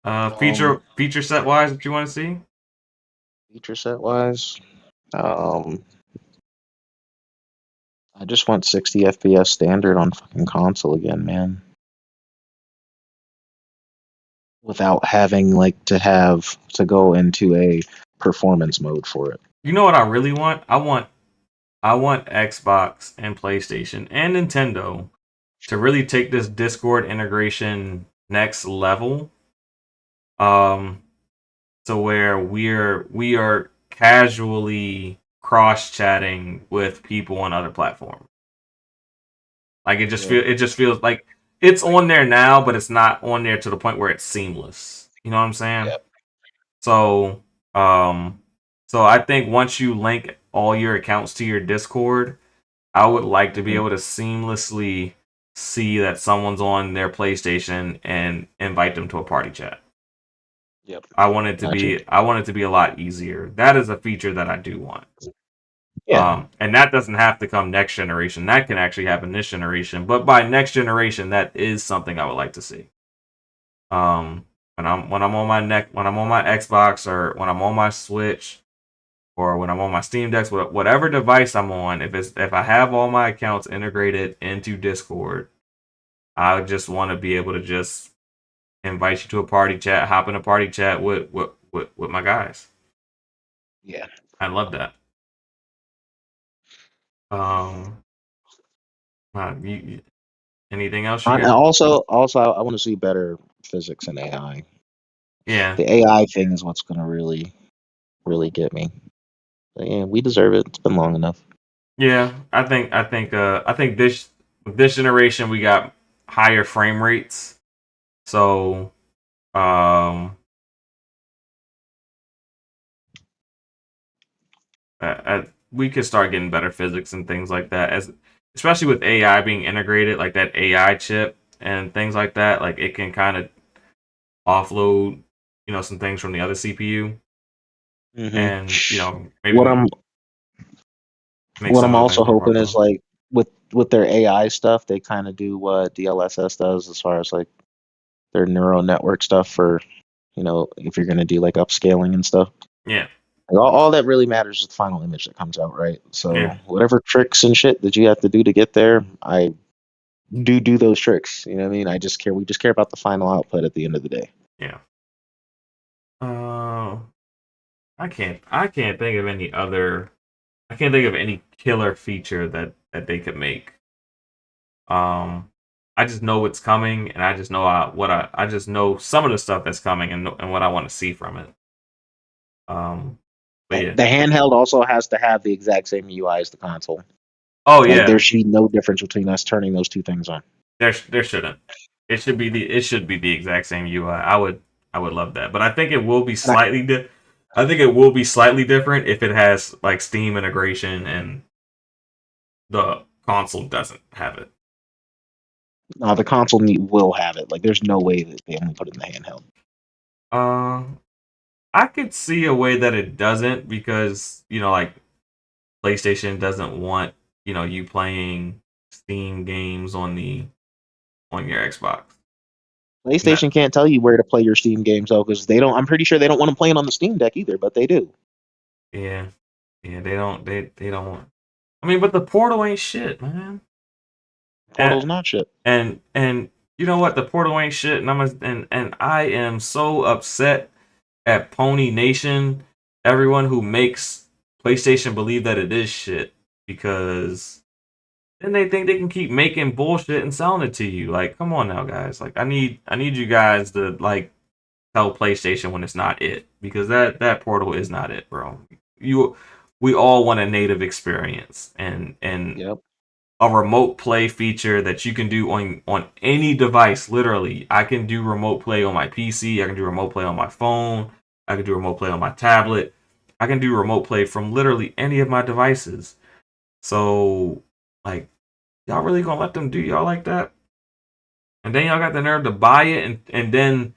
Speaker 4: Feature set wise, what you want to see?
Speaker 3: Feature set wise, I just want 60 FPS standard on fucking console again, man. Without having like to go into a performance mode for it.
Speaker 4: You know what I really want? I want Xbox and PlayStation and Nintendo to really take this Discord integration next level. To where we are casually cross-chatting with people on other platforms. Like it just feels like it's on there now, but it's not on there to the point where it's seamless. You know what I'm saying?
Speaker 3: Yep.
Speaker 4: So I think once you link all your accounts to your Discord, I would like to be able to seamlessly see that someone's on their PlayStation and invite them to a party chat.
Speaker 3: Yep.
Speaker 4: I want it to be a lot easier. That is a feature that I do want.
Speaker 3: Yeah.
Speaker 4: And that doesn't have to come next generation. That can actually happen this generation. But by next generation, that is something I would like to see. When I'm on my Xbox or when I'm on my Switch or when I'm on my Steam Deck, whatever device I'm on, if I have all my accounts integrated into Discord, I just want to be able to just invite you to a party chat, hop in a party chat with my guys.
Speaker 3: Yeah.
Speaker 4: I love that. Anything else?
Speaker 3: Also, I want to see better physics and AI.
Speaker 4: Yeah.
Speaker 3: The AI thing is what's going to really, really get me. But yeah, we deserve it. It's been long enough.
Speaker 4: Yeah, I think this generation we got higher frame rates. So, we could start getting better physics and things like that, especially with AI being integrated, like that AI chip and things like that. Like it can kind of offload, some things from the other CPU, and maybe
Speaker 3: what I'm also hoping is like with their AI stuff, they kind of do what DLSS does as far as like their neural network stuff for, if you're going to do like upscaling and stuff.
Speaker 4: Yeah.
Speaker 3: Like, all that really matters is the final image that comes out, right? So
Speaker 4: Yeah.
Speaker 3: whatever tricks and shit that you have to do to get there, I do those tricks. You know what I mean? We just care about the final output at the end of the day.
Speaker 4: Yeah. I can't think of any other. I can't think of any killer feature that they could make. I just know it's coming, and I just know I just know some of the stuff that's coming and what I want to see from it. But yeah.
Speaker 3: The handheld also has to have the exact same UI as the console.
Speaker 4: Oh yeah,
Speaker 3: there should be no difference between us turning those two things on.
Speaker 4: There shouldn't. It should be the exact same UI. I would love that, but I think it will be slightly I think it will be slightly different if it has like Steam integration and the console doesn't have it.
Speaker 3: No, the console will have it. Like, there's no way that they only put it in the handheld.
Speaker 4: I could see a way that it doesn't because like PlayStation doesn't want you playing Steam games on your Xbox.
Speaker 3: PlayStation can't tell you where to play your Steam games though, because they don't. I'm pretty sure they don't want them playing on the Steam Deck either, but they do.
Speaker 4: Yeah, they don't. They don't want. I mean, but the Portal ain't shit, man.
Speaker 3: Portal's not shit.
Speaker 4: And you know what? The Portal ain't shit, and I am so upset at Pony Nation, everyone who makes PlayStation believe that it is shit, because then they think they can keep making bullshit and selling it to you. Like, come on now, guys. Like, I need you guys to like tell PlayStation when it's not it, because that Portal is not it, bro. We all want a native experience, and
Speaker 3: Yep.
Speaker 4: a remote play feature that you can do on any device. Literally, I can do remote play on my PC. I can do remote play on my phone. I can do remote play on my tablet. I can do remote play from literally any of my devices. So, like, y'all really gonna let them do y'all like that? And then y'all got the nerve to buy it, and then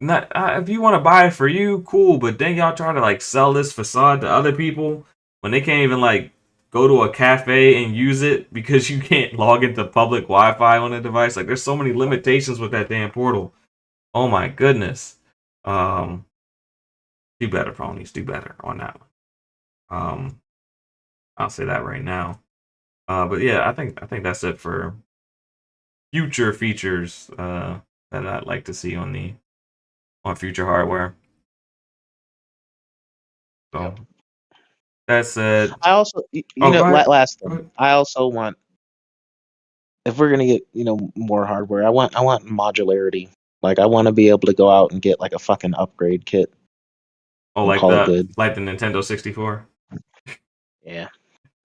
Speaker 4: not if you want to buy it for you, cool. But then y'all try to like sell this facade to other people when they can't even like go to a cafe and use it because you can't log into public Wi-Fi on a device. Like, there's so many limitations with that damn Portal. Oh my goodness. Do better, ponies. Do better on that one. I'll say that right now. But yeah, I think that's it for future features that I'd like to see on future hardware. So
Speaker 3: Yep.
Speaker 4: that said,
Speaker 3: I also,
Speaker 4: go ahead.
Speaker 3: last
Speaker 4: Go
Speaker 3: thing,
Speaker 4: ahead.
Speaker 3: I also want, if we're gonna get, more hardware, I want modularity. Like, I want to be able to go out and get like a fucking upgrade kit
Speaker 4: Oh,
Speaker 3: and call it good.
Speaker 4: like the Nintendo 64.
Speaker 3: Yeah,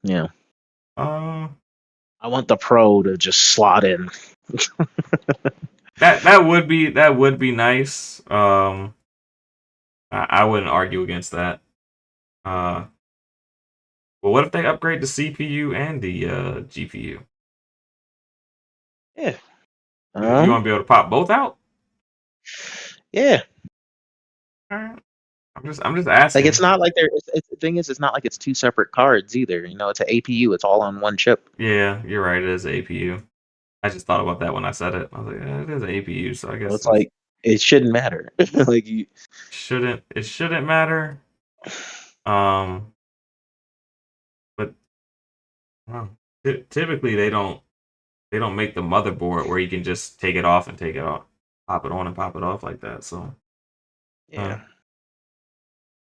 Speaker 3: yeah.
Speaker 4: Uh,
Speaker 3: I want the Pro to just slot in.
Speaker 4: that would be nice. I wouldn't argue against that. But what if they upgrade the CPU and the GPU?
Speaker 3: Yeah.
Speaker 4: You want to be able to pop both out?
Speaker 3: Yeah.
Speaker 4: Alright. I'm just asking.
Speaker 3: Like, it's not like the thing is, it's not like it's two separate cards either. It's an APU. It's all on one chip.
Speaker 4: Yeah, you're right. It is APU. I just thought about that when I said it. I was like, it is APU, so I
Speaker 3: So
Speaker 4: guess
Speaker 3: it's like, it shouldn't matter. Like,
Speaker 4: it shouldn't matter. But well, typically they don't make the motherboard where you can just take it off and take it off, pop it on and pop it off like that. So
Speaker 3: yeah.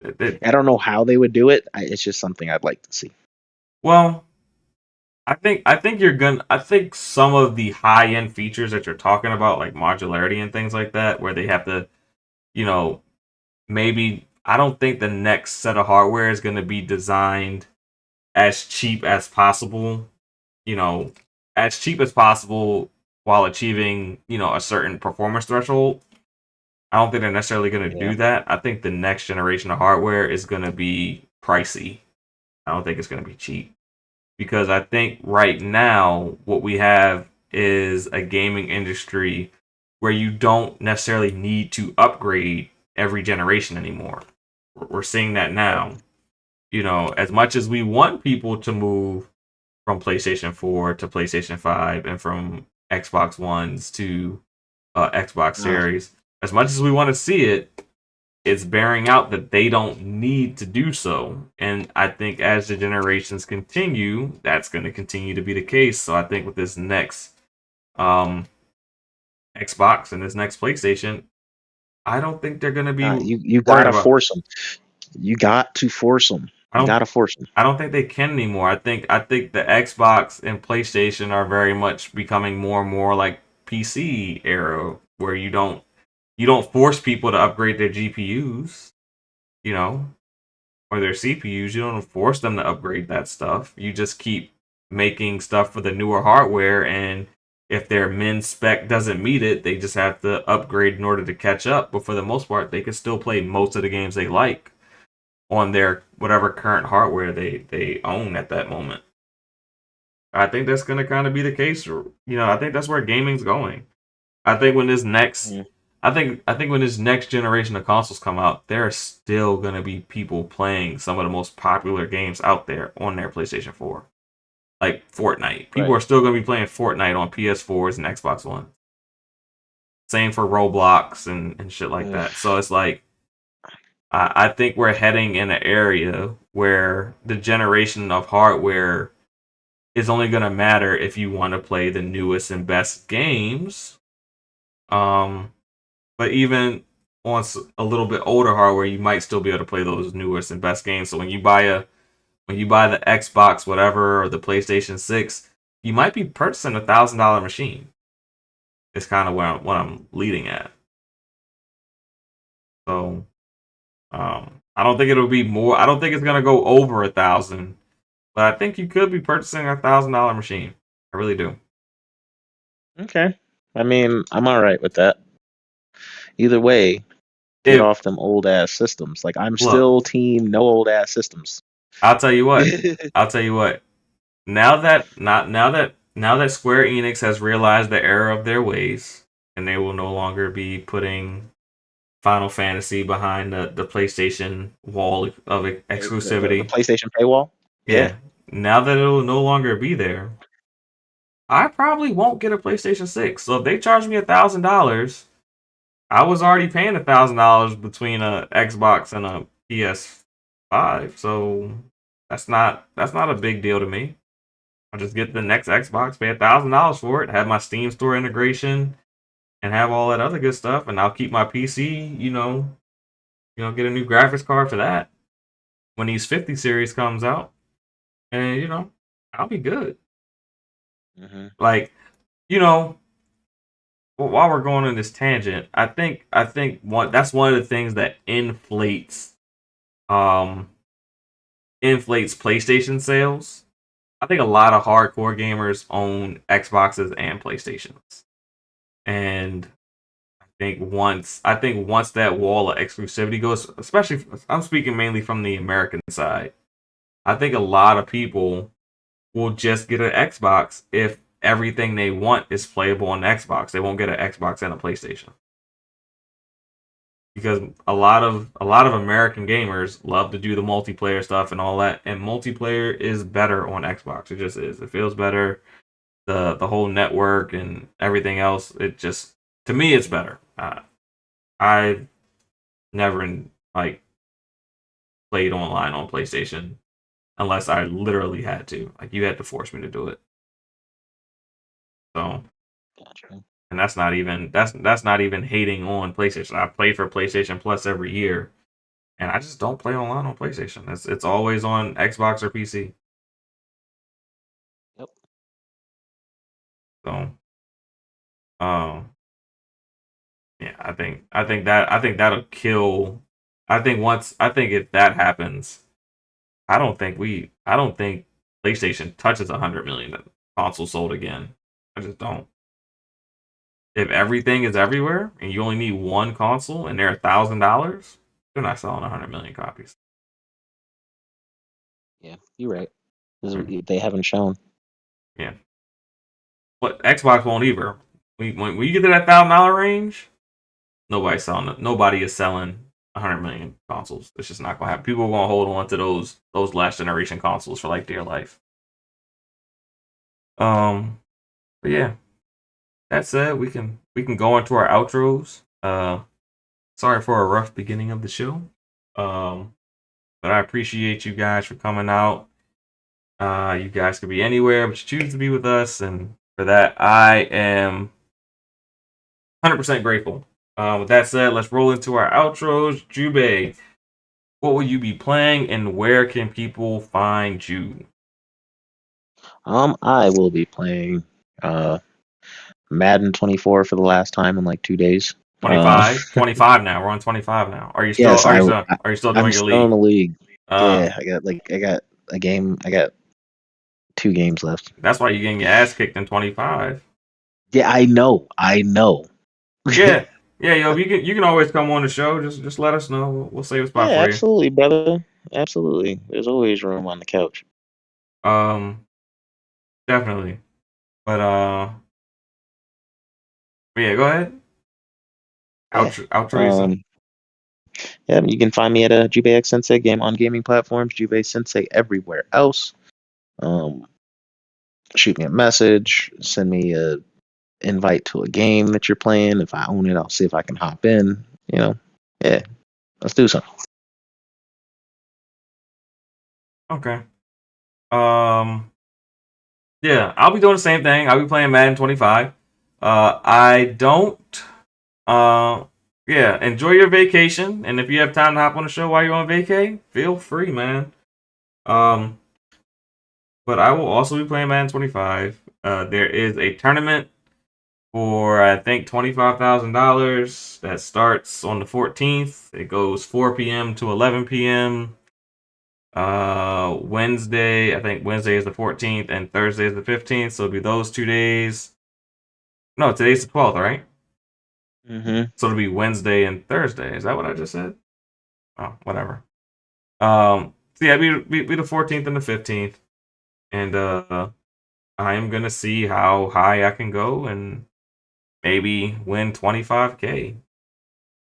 Speaker 4: it,
Speaker 3: I don't know how they would do it. It's just something I'd like to see.
Speaker 4: well, I think I think some of the high end features that you're talking about, like modularity and things like that, where they have to, maybe, I don't think the next set of hardware is going to be designed as cheap as possible, as cheap as possible while achieving, a certain performance threshold. I don't think they're necessarily going to do that. I think the next generation of hardware is going to be pricey. I don't think it's going to be cheap, because I think right now what we have is a gaming industry where you don't necessarily need to upgrade every generation anymore. We're seeing that now. As much as we want people to move from PlayStation 4 to PlayStation 5 and from Xbox Ones to Xbox Series, as much as we want to see it, it's bearing out that they don't need to do so. And I think as the generations continue, that's going to continue to be the case. So I think with this next Xbox and this next PlayStation, I don't think they're going to be
Speaker 3: you gotta force them. You got to force them. You gotta force them.
Speaker 4: I don't think they can anymore. I think the Xbox and PlayStation are very much becoming more and more like PC era, where you don't force people to upgrade their GPUs, or their CPUs. You don't force them to upgrade that stuff. You just keep making stuff for the newer hardware, and if their min spec doesn't meet it, they just have to upgrade in order to catch up. But for the most part, they can still play most of the games they like on their whatever current hardware they own at that moment. I think that's going to kind of be the case. I think that's where gaming's going. I think when this next I think when this next generation of consoles come out, there are still going to be people playing some of the most popular games out there on their PlayStation 4. Like Fortnite. People are still going to be playing Fortnite on PS4s and Xbox One. Same for Roblox and shit like that. So it's like, I think we're heading in an area where the generation of hardware is only going to matter if you want to play the newest and best games. But even on a little bit older hardware, you might still be able to play those newest and best games. So when you buy the Xbox whatever or the PlayStation 6, you might be purchasing $1,000 machine. It's kind of what I'm leading at. So I don't think it'll be more. I don't think it's gonna go over 1,000, but I think you could be purchasing $1,000 machine. I really do.
Speaker 3: Okay. I mean, I'm all right with that. Either way, get
Speaker 4: If
Speaker 3: off them old ass systems. Like I'm
Speaker 4: look,
Speaker 3: still team no old ass systems.
Speaker 4: I'll tell you what. I'll tell you what. Now that Square Enix has realized the error of their ways, and they will no longer be putting Final Fantasy behind the PlayStation wall of
Speaker 3: The
Speaker 4: exclusivity.
Speaker 3: PlayStation paywall. Yeah.
Speaker 4: Yeah. Now that it'll no longer be there, I probably won't get a PlayStation 6. So if they charge me $1,000, I was already paying $1,000 between a Xbox and a PS5. So that's not a big deal to me. I'll just get the next Xbox, pay $1,000 for it, have my Steam store integration, and have all that other good stuff, and I'll keep my PC, get a new graphics card for that when these 50 series comes out. And I'll be good.
Speaker 3: Mm-hmm.
Speaker 4: Like, while we're going on this tangent, I think that's one of the things that inflates PlayStation sales. I think a lot of hardcore gamers own Xboxes and PlayStations. And I think once that wall of exclusivity goes, especially I'm speaking mainly from the American side, I think a lot of people will just get an Xbox if everything they want is playable on the Xbox. They won't get an Xbox and a PlayStation. Because a lot of American gamers love to do the multiplayer stuff and all that, and multiplayer is better on Xbox. It just is. It feels better. The whole network and everything else. It just, to me, it's better. I've never played online on PlayStation unless I literally had to. Like you had to force me to do it. So.
Speaker 3: Gotcha.
Speaker 4: And that's not even hating on PlayStation. I play for PlayStation Plus every year, and I just don't play online on PlayStation. It's always on Xbox or PC.
Speaker 3: Yep.
Speaker 4: So, yeah, I think that'll kill. I think if that happens, I don't think PlayStation touches 100 million consoles sold again. I just don't. If everything is everywhere and you only need one console and they're $1,000, they're not selling 100 million copies.
Speaker 3: Yeah, you're right. They haven't shown.
Speaker 4: Yeah, but Xbox won't either. When you get to that $1,000 range, nobody is selling 100 million consoles. It's just not gonna happen. People are gonna hold on to those last generation consoles for like dear life. But yeah. That said, we can go into our outros. Sorry for a rough beginning of the show. But I appreciate you guys for coming out. You guys could be anywhere, but you choose to be with us, and for that, I am 100% grateful. With that said, let's roll into our outros. Jubei, what will you be playing, and where can people find you?
Speaker 3: I will be playing Madden 24 for the last time in like 2 days.
Speaker 4: 25 now. We're on 25 now. Are you still
Speaker 3: Yes,
Speaker 4: are you still doing
Speaker 3: I'm
Speaker 4: your
Speaker 3: still in the
Speaker 4: league?
Speaker 3: league. Yeah, I got a game. I got 2 games left.
Speaker 4: That's why you're getting your ass kicked in 25.
Speaker 3: Yeah, I know.
Speaker 4: Yeah, yo, you can always come on the show. Just let us know. We'll save a spot
Speaker 3: Yeah,
Speaker 4: for
Speaker 3: absolutely, brother. Absolutely. There's always room on the couch.
Speaker 4: you. Definitely. But yeah, go ahead.
Speaker 3: Yeah.
Speaker 4: Outro yourself.
Speaker 3: Yeah, you can find me at a Jubei X Sensei game on gaming platforms, Jubei Sensei everywhere else. Shoot me a message, send me a invite to a game that you're playing. If I own it, I'll see if I can hop in. Yeah, let's do something.
Speaker 4: Okay. Yeah, I'll be doing the same thing. I'll be playing Madden 25. I don't. Uh, yeah, enjoy your vacation, and if you have time to hop on the show while you're on vacay, feel free, man. Um, but I will also be playing Madden 25. There is a tournament for I think $25,000 that starts on the 14th. It goes 4 p.m. to 11 p.m. Wednesday, I think Wednesday is the 14th and Thursday is the 15th. So it'll be those 2 days. No, today's the 12th, right?
Speaker 3: Mm-hmm.
Speaker 4: So it'll be Wednesday and Thursday. Is that what I just said? Oh, whatever. So yeah, be the 14th and the 15th, and I am gonna see how high I can go and maybe win 25K.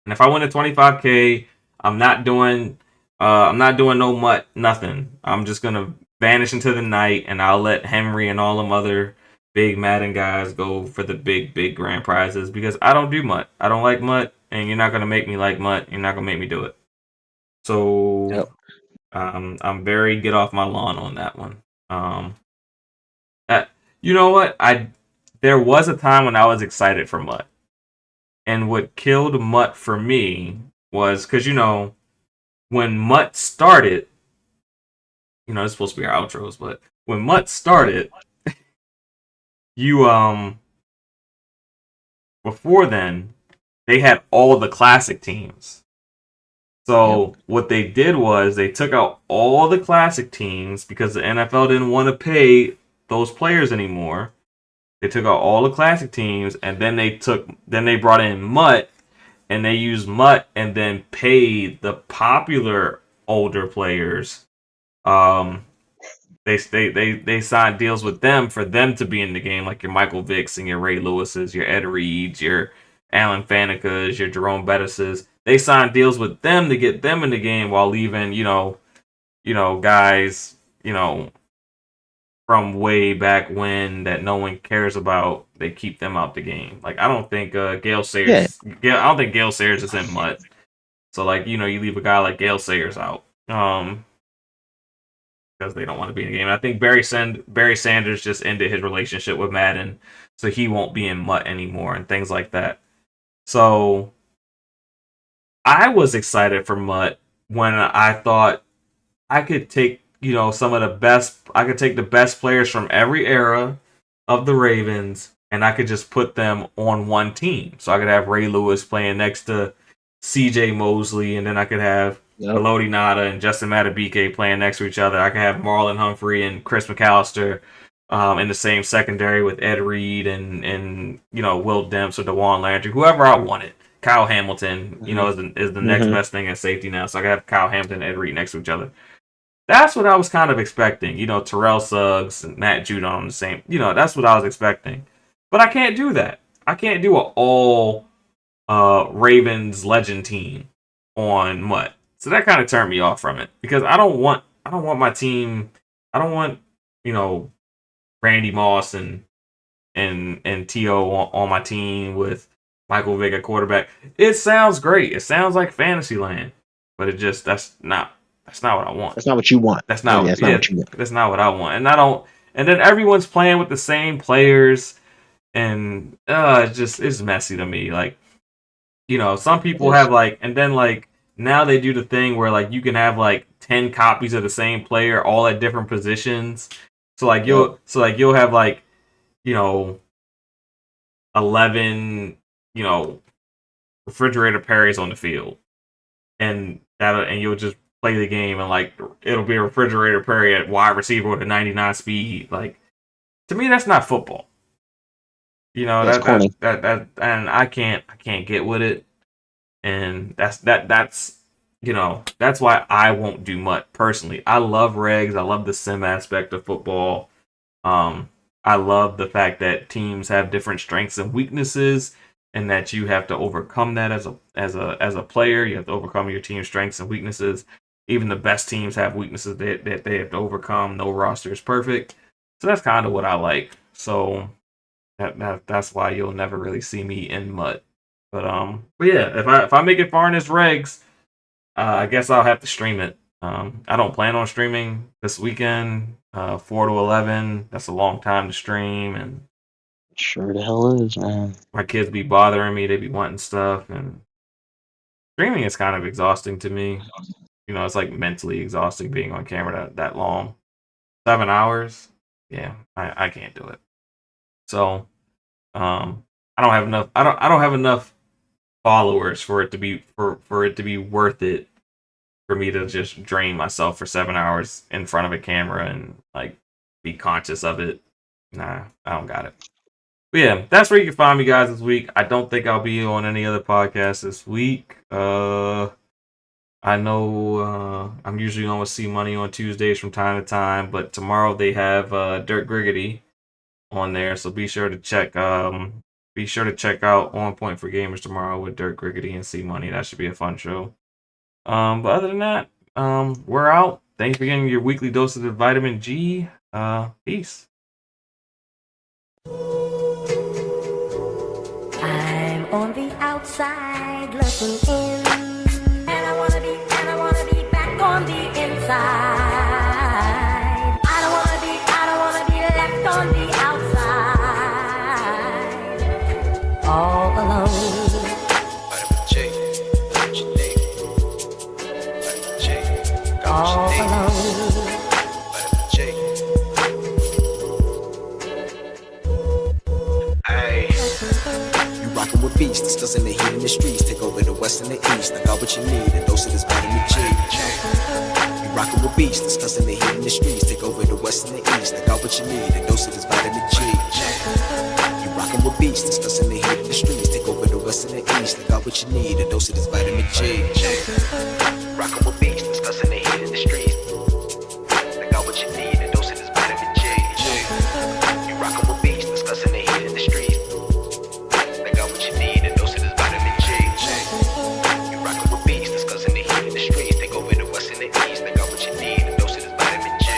Speaker 4: And if I win a 25K, I'm not doing no nothing. I'm just gonna vanish into the night, and I'll let Henry and all them other big Madden guys go for the big grand prizes because I don't do mutt. I don't like mutt, and you're not gonna make me like mutt. You're not gonna make me do it. So
Speaker 3: Yep.
Speaker 4: I'm very get off my lawn on that one. That, you know what? There was a time when I was excited for mutt. And what killed Mutt for me was because when Mutt started, it's supposed to be our outros, but when Mutt started, you before then they had all the classic teams. So what they did was they took out all the classic teams because the NFL didn't want to pay those players anymore. They took out all the classic teams, and then they brought in Mutt. And they used Mutt and then paid the popular older players. They signed deals with them for them to be in the game, like your Michael Vicks and your Ray Lewises, your Ed Reeds, your Alan Fanekas, your Jerome Bettises. They signed deals with them to get them in the game while leaving, guys, from way back when that no one cares about. They keep them out the game. Like I don't think Gale Sayers. I don't think Gale Sayers is in Mutt. So like you leave a guy like Gale Sayers out because they don't want to be in the game. And I think Barry Sanders just ended his relationship with Madden, so he won't be in Mutt anymore and things like that. So I was excited for Mutt when I thought I could take some of the best. I could take the best players from every era of the Ravens, and I could just put them on one team. So I could have Ray Lewis playing next to C.J. Mosley, and then I could have Elodie Nada and Justin Matabike playing next to each other. I could have Marlon Humphrey and Chris McAllister in the same secondary with Ed Reed and Will Demps or DeJuan Landry, whoever I wanted. Kyle Hamilton, is the next best thing at safety now. So I could have Kyle Hamilton and Ed Reed next to each other. That's what I was kind of expecting. Terrell Suggs and Matt Judon on the same. That's what I was expecting. But I can't do that. I can't do an all Ravens legend team on Mutt. So that kind of turned me off from it because I don't want my team. I don't want Randy Moss and T.O. on my team with Michael Vick at quarterback. It sounds great. It sounds like Fantasyland, but that's not what I want.
Speaker 3: That's not what you want.
Speaker 4: That's not
Speaker 3: what you want.
Speaker 4: That's not what I want. And I don't. And then everyone's playing with the same players, and it's messy to me. Like, some people have and then now they do the thing where you can have 10 copies of the same player all at different positions. So you'll have 11 refrigerator Perrys on the field, and you'll just play the game, and it'll be a refrigerator Perry at wide receiver with a 99 speed. To me, that's not football. That and I can't get with it, and that's why I won't do Mutt personally. I love regs. I love the sim aspect of football. I love the fact that teams have different strengths and weaknesses, and that you have to overcome that as a player. You have to overcome your team's strengths and weaknesses. Even the best teams have weaknesses that they have to overcome. No roster is perfect. So that's kind of what I like. So that's why you'll never really see me in Mutt. But yeah, if I make it far in this regs, I guess I'll have to stream it I don't plan on streaming this weekend. 4 to 11. That's a long time to stream, and
Speaker 3: Sure the hell is, man.
Speaker 4: my kids be bothering me. They be wanting stuff, and streaming is kind of exhausting to me. You know, it's like mentally exhausting being on camera that long. 7 hours. Yeah, I can't do it. So, I don't have enough. I don't have enough followers for it to be for it to be worth it for me to just drain myself for 7 hours in front of a camera and like be conscious of it. Nah, I don't got it. But yeah, that's where you can find me, guys, this week. I don't think I'll be on any other podcasts this week. I know I'm usually on with C Money on Tuesdays from time to time, but tomorrow they have Dirt Griggity on there, so be sure to check out On Point for Gamers tomorrow with Dirt Griggity and C Money. That should be a fun show. But other than that, we're out. Thanks for getting your weekly dose of the vitamin G. Peace.
Speaker 1: I'm on the outside looking in, and I wanna be back on the inside. I don't wanna be left on the outside, all alone.
Speaker 2: Vitamin J, got your name. Vitamin J, got
Speaker 1: All
Speaker 2: your name.
Speaker 1: alone.
Speaker 2: Vitamin J. Ayy. You rockin' with beats, discussing the heat in the streets. Take over the west and the east. I got what you need, a dose of this vitamin J. You rockin' with beats, discussing the heat in the streets. Take over the west and the east. I got what you need, a dose of this vitamin J. You rockin' with beats, discussing the heat in the streets. Take over the west and the east. I got what you need, a dose of this vitamin J. Rockin' with beats, discussing the heat in the streets. I got what you need, a dose of this vitamin J. You rockin' with beats, discussing the heat in the streets. I got what you need, a dose of this vitamin J. You rockin' with beats, discussing the heat in the streets. Take over the west and the east. I got what you need, a dose of this vitamin J.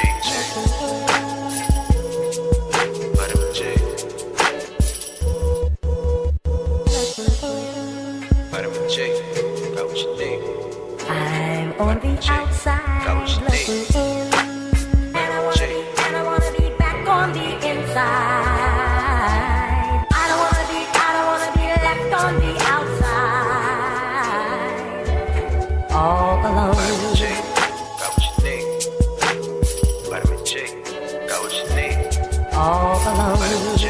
Speaker 2: Vitamin J. Vitamin J. Got what you need.
Speaker 1: I'm on the outside looking in, and I wanna be back on the inside. I don't wanna be left on the outside, all alone.
Speaker 2: Vitamin J. Got what you need. Vitamin J. Got what you need.
Speaker 1: All
Speaker 2: Vitamin
Speaker 1: alone.
Speaker 2: J.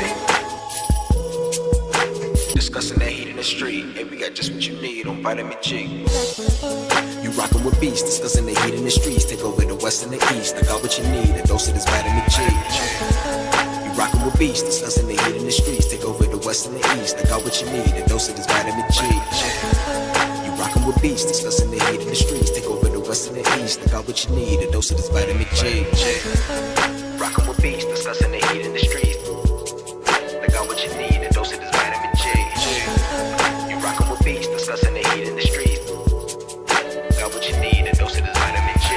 Speaker 2: Discussing that heat in the street. Hey, we got just what you need on Vitamin J. You rockin' with beats, discussing the heat in the streets. Take over the west and the east. I got what you need, a dose of this vitamin J. You rockin' with beats, discussing the heat in the streets. Take over the west and the east. I got what you need, a dose of this vitamin J. You rockin' with beats, discussing the heat in the streets. Take over the west and the east. I got what you need, a dose of this vitamin J. Rockin' with beats, discussing the heat in the streets. I got what you need, a dose of this vitamin J. You rockin' with beats, discussing the heat in the streets. Got what you need, a dose of this vitamin J.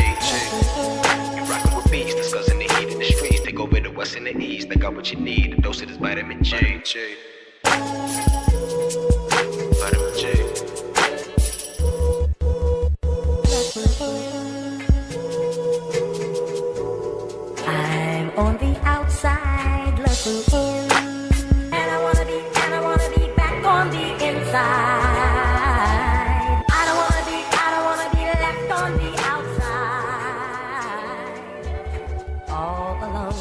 Speaker 2: You rockin' with beats, discussing the heat in the streets. Take over the west and the east. I got what you need, a dose of this vitamin J. Vitamin J.
Speaker 1: I'm on the outside looking in, and I wanna be back on the inside. I don't wanna be left on the outside, all alone.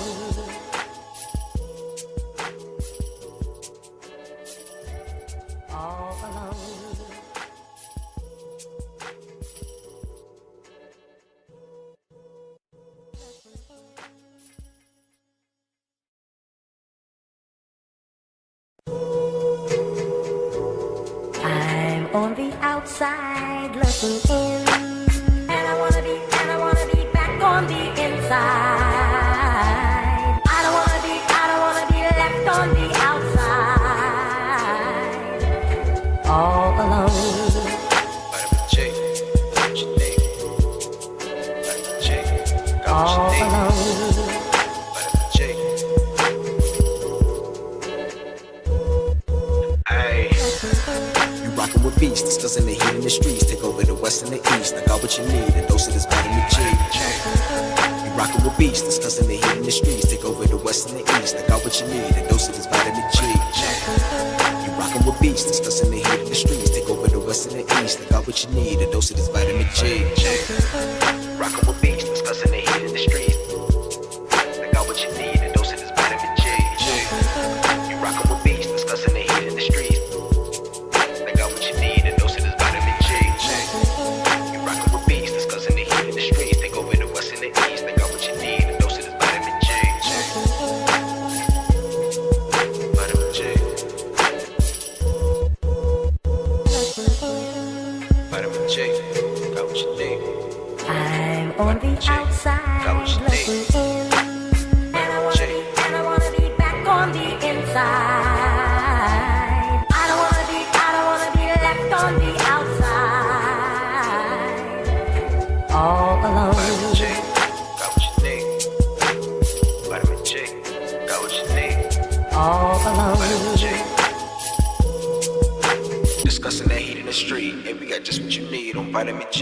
Speaker 1: All alone. I'm on the outside looking in, and I wanna be back on the inside. I don't wanna be left on the outside, all alone.
Speaker 2: Vitamin J. Got what you need. Vitamin J. Got
Speaker 1: All
Speaker 2: what you need.
Speaker 1: alone.
Speaker 2: Vitamin J. Ayy. You rockin' with beats, discussing the heat in the streets. Take over the west west and the east. I got what you need, a dose of this vitamin G. You rockin' with beats, discussing the heat in the streets. Take over the west and the east. I got what you need, a dose of this vitamin G. You rockin' with beats, discussing the heat in the streets. Take over the west and the east. I got what you need, a dose of this vitamin G. Rockin' with beats, discussing the heat in the streets. I got what you need, a dose of this vitamin G. You rockin' with beats, discussing the heat in the streets. I got what you need, a dose of this vitamin G. You rockin' with beats, discussing the heat in the streets. Take over the west and the east. I got what you need, a dose of this vitamin G. Vitamin G. Vitamin G. Got what you need.
Speaker 1: I'm on the outside looking in, and I wanna be back on the inside. I don't wanna be left on the outside, all alone.
Speaker 2: Vitamin G. Got what you need. Vitamin G. Got what you need.
Speaker 1: All alone.
Speaker 2: Vitamin G. Discussing that heat in the street. Hey, we got just what you need on Vitamin G.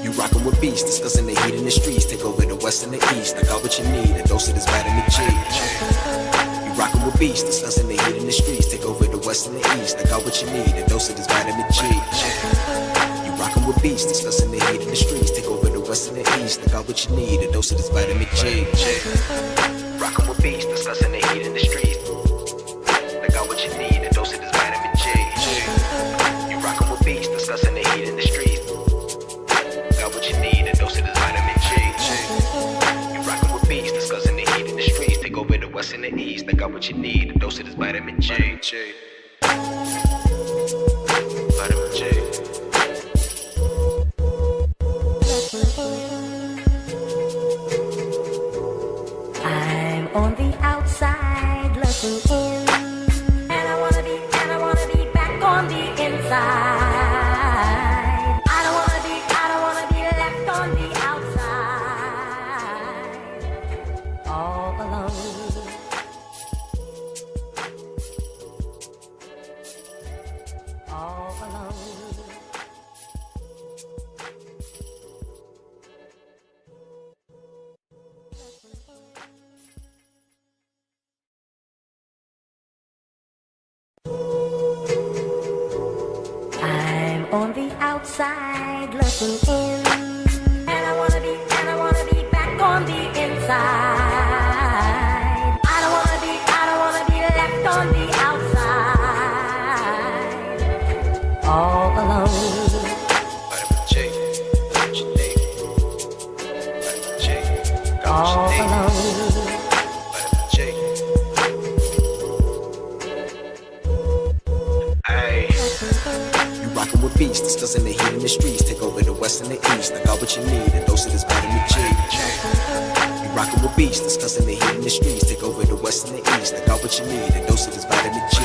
Speaker 2: You rockin' with beats, discussing the heat in the streets. Take over the west and the east. I got what you need, a dose of this vitamin G. You rockin' with beats, discussing the heat in the streets. Take over the west and the east. I got what you need, a dose of this vitamin G. You rockin' with beats, discussing the heat in the streets. Take over the west and the east. I got what you need, a dose of this vitamin G. Rockin' with beats, discussing the heat in the streets. I got what you need, a dose of this vitamin G. You rockin' with beats, discussing the heat in the streets. Got what you need, a dose of this vitamin G. You rockin' with beats, discussing the heat in the streets. Take over the west and the east. I got what you need, a dose of this vitamin G. Vitamin G.
Speaker 1: I'm on the outside looking in, and I wanna be back on the inside. I don't wanna be left on the outside, all alone. All alone. I'm on the outside looking in, and I wanna be back on the inside. I don't wanna be left on the outside, all alone.
Speaker 2: Vitamin G. Got what you need. Vitamin G. Got
Speaker 1: All
Speaker 2: what you need.
Speaker 1: alone.
Speaker 2: Vitamin G. Ay. You rockin' with beats, discussing the heat in the streets. Take over the west and the east. I got what you need, a dose of this vitamin G. You rockin' with beats, discussing the heat in the streets. Take over the west and the east. I got what you need, a dose of this vitamin G.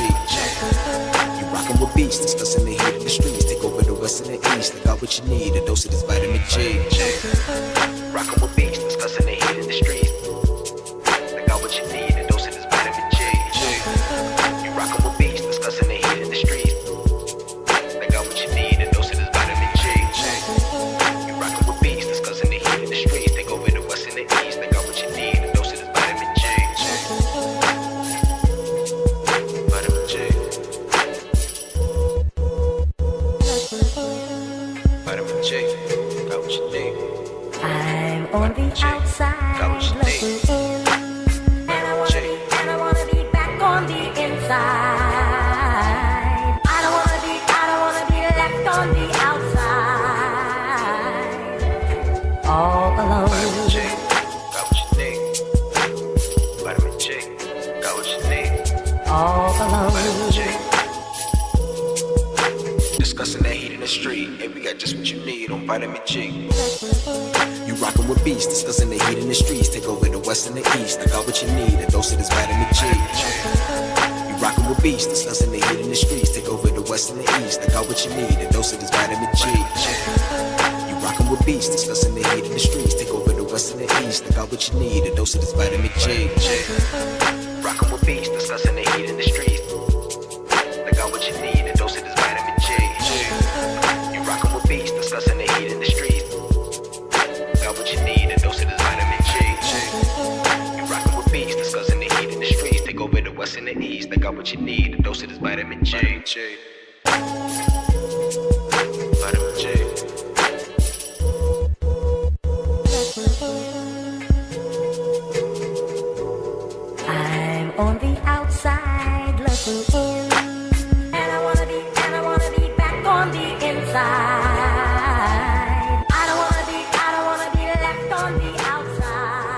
Speaker 2: You rockin' with beats, discussing the heat in the streets. Take over the west and the east. I got what you need, a dose of this vitamin G. Rockin' with beats, discussing the heat in the streets. I got what you need, a dose of this vitamin G. You rockin' with beats, discussing the heat in the streets. I got what you need, a dose of this vitamin G. You rockin' with beats, discussing the heat in the streets. Take over the west and the east. I got what you need, a dose of this vitamin G. Vitamin G. Vitamin G. Got what you need.
Speaker 1: I'm on the outside looking in, and I wanna be back on the inside. I don't wanna be left on the outside, all alone.
Speaker 2: Vitamin G. Got what you need. Vitamin G. Got what you need.
Speaker 1: All alone.
Speaker 2: Vitamin G. Discussing that heat in the street. Hey, we got just what you need on Vitamin G. You rockin' with beats, discussing the heat in the streets. Take over the west and the east. I got what you need, a dose of this vitamin G. You rockin' with beats, discussing the heat in the streets. Take over the west and the east. I got what you need, a dose of this vitamin G. You rockin' with beats, discussing the heat in the streets. Take over the west and the east. I got what you need, a dose of this vitamin G. Rockin' with beats, discussing the heat in the streets. I got what you need, a dose of this vitamin G. You rockin' with beats. discussing the heat in the streets. Got what you need, a dose of this vitamin G. You rockin' with beats, discussing the heat in the streets. Take over the west and the east. I got what you need, a dose of this vitamin G. Vitamin G.
Speaker 1: I'm on the outside looking in, and I wanna be back on the inside. I don't wanna be left on the outside,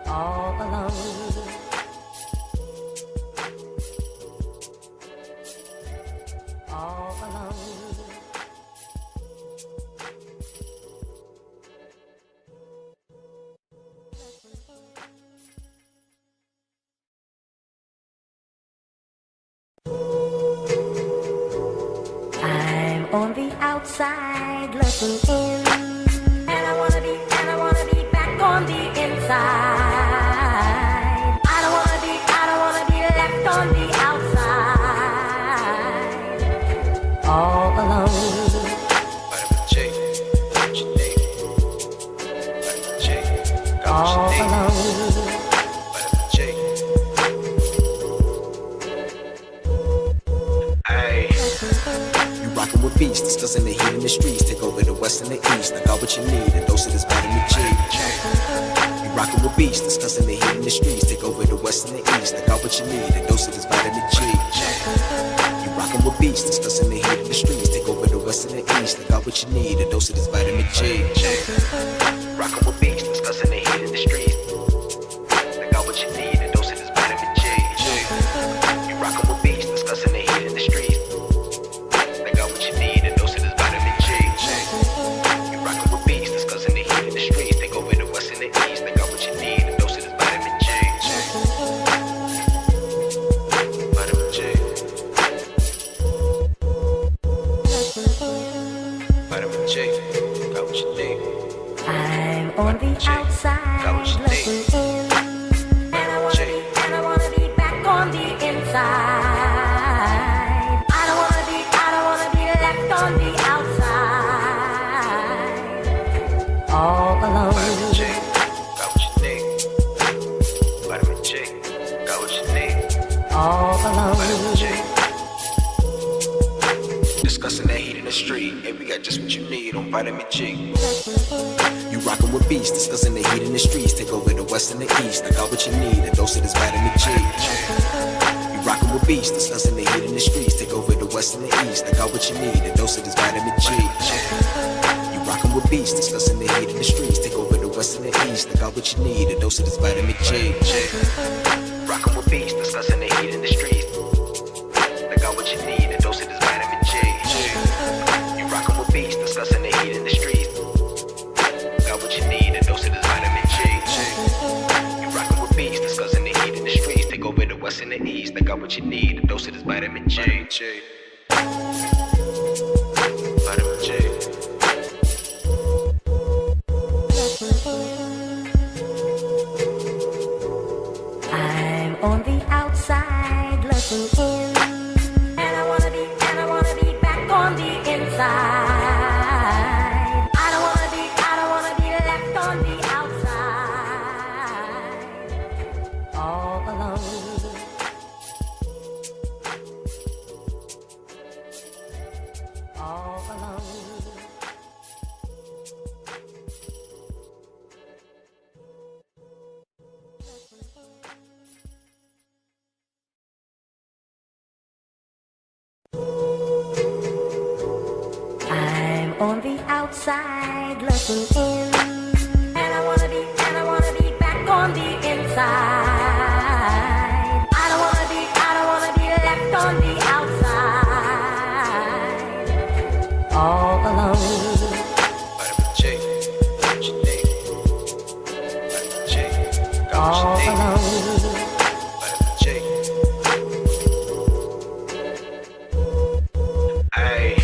Speaker 1: all alone. All alone. I'm on the outside looking in, and I wanna be back on the inside. I don't wanna be left on the outside, all alone.
Speaker 2: Vitamin G. Got what you need. Vitamin G. Got
Speaker 1: All
Speaker 2: what you need.
Speaker 1: alone.
Speaker 2: Vitamin G. Ay. You rockin' with beats, discussing the heat in the streets. Take over the west and the east. I got what you need, a dose of this vitamin G. You rockin' with beats, discussing the heat in the streets. Take over the west and the east. I got what you need, a dose of this vitamin G. You rockin' with beats, discussing the heat in the streets. Take over the west and the east. I got what you need, a dose of this vitamin G. Rockin' with beats, discussing the heat in the streets. I got what you need, a dose of this vitamin G. You rockin' with beats, discussing the heat in the streets. I got what you need, a dose of this vitamin G. You rockin' with beats, discussing the heat in the streets. Take over the west and the east. I got what you need, a dose of this vitamin G. Vitamin G. Vitamin G. Got what you need.
Speaker 1: I'm on the outside looking in, and I wanna be back on the inside. I don't wanna be left on the outside, all alone.
Speaker 2: Vitamin G. Got what you need. Vitamin G. Got what you need.
Speaker 1: All
Speaker 2: Vitamin
Speaker 1: alone.
Speaker 2: G. Discussing that heat in the street, and we got just what you need on vitamin G. You rockin' with beats, discussing the heat in the streets. Take over the west and the east. I got what you need, a dose of this vitamin G. You rockin' with beats, discussing the heat in the streets. Take over the west and the east. I got what you need, a dose of this vitamin G. You rockin' with beats, discussing the heat in the streets. Take over the west and the east. I got what you need, a dose of this vitamin G. Rockin' with beats, discussing the heat in the streets. I got what you need, a dose of this vitamin G. You rockin' with beats, discussing the heat in the streets. Got what you need, a dose of this vitamin G. You rockin' with beats, discussing the heat in the streets. Take over the west and the east. I got what you need, a dose of this vitamin G. Vitamin G.
Speaker 1: I'm on the outside looking in, and I wanna be back on the inside. I don't wanna be left on the outside, all alone. All alone. I'm on the outside looking in, and I wanna be back on the inside. I don't wanna be left on the outside, all alone.
Speaker 2: Vitamin G. Got what you need. Vitamin G. Got
Speaker 1: All
Speaker 2: what you need.
Speaker 1: alone.
Speaker 2: Vitamin G. Ay.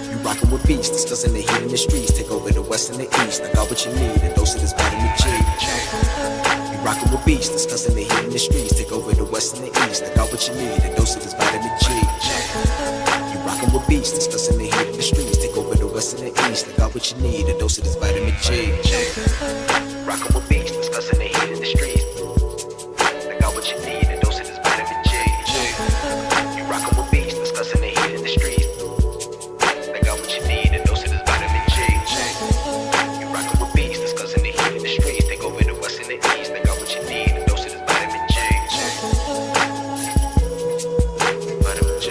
Speaker 2: You rockin' with beats, discussing the heat in the streets. Take over the west and the east. I got what you need, a dose of this vitamin G. You rockin' with beats, discussing the heat in the streets. Take over the west and the east. I got what you need, a dose of this vitamin G. You rockin' rockin' with beasts, discussing the heat in the streets. Take over the west and the east. I got what you need, a dose of this vitamin G. Rockin' with beasts, discussing the heat in the streets. I got what you need, a dose of this vitamin G. You rockin' with beasts, discussing the heat in the streets. I got what you need, a dose of this vitamin G. You rockin' with beasts, discussing the heat in the streets. Take over the west and the east. I got what you need, a dose of this vitamin G. Vitamin G.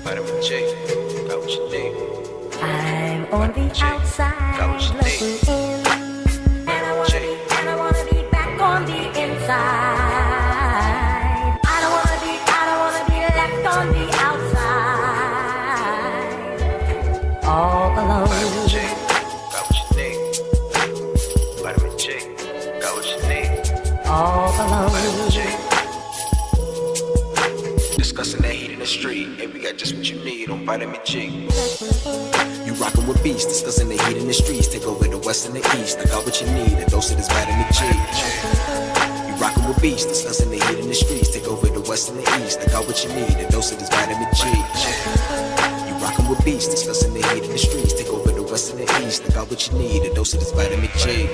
Speaker 2: Vitamin G. Got what you need.
Speaker 1: I'm on the outside looking in, and I wanna be back on the inside. I don't wanna be left on the outside, all alone.
Speaker 2: Vitamin G. Got what you need. Vitamin G. Got what you need.
Speaker 1: All
Speaker 2: Vitamin G.
Speaker 1: alone.
Speaker 2: Discussing that heat in the street. Hey, we got just what you need on Vitamin G. You rockin' with beasts, discussing the heat in the streets. Take over the west and the east. I got what you need, a dose of this vitamin G. You rockin' with beasts, discussing the heat in the streets. Take over the west and the east. I got what you need, a dose of this vitamin G. You rockin' with beasts, discussing the heat in the streets. Take over the west and the east. I got what you need, a dose of this vitamin G.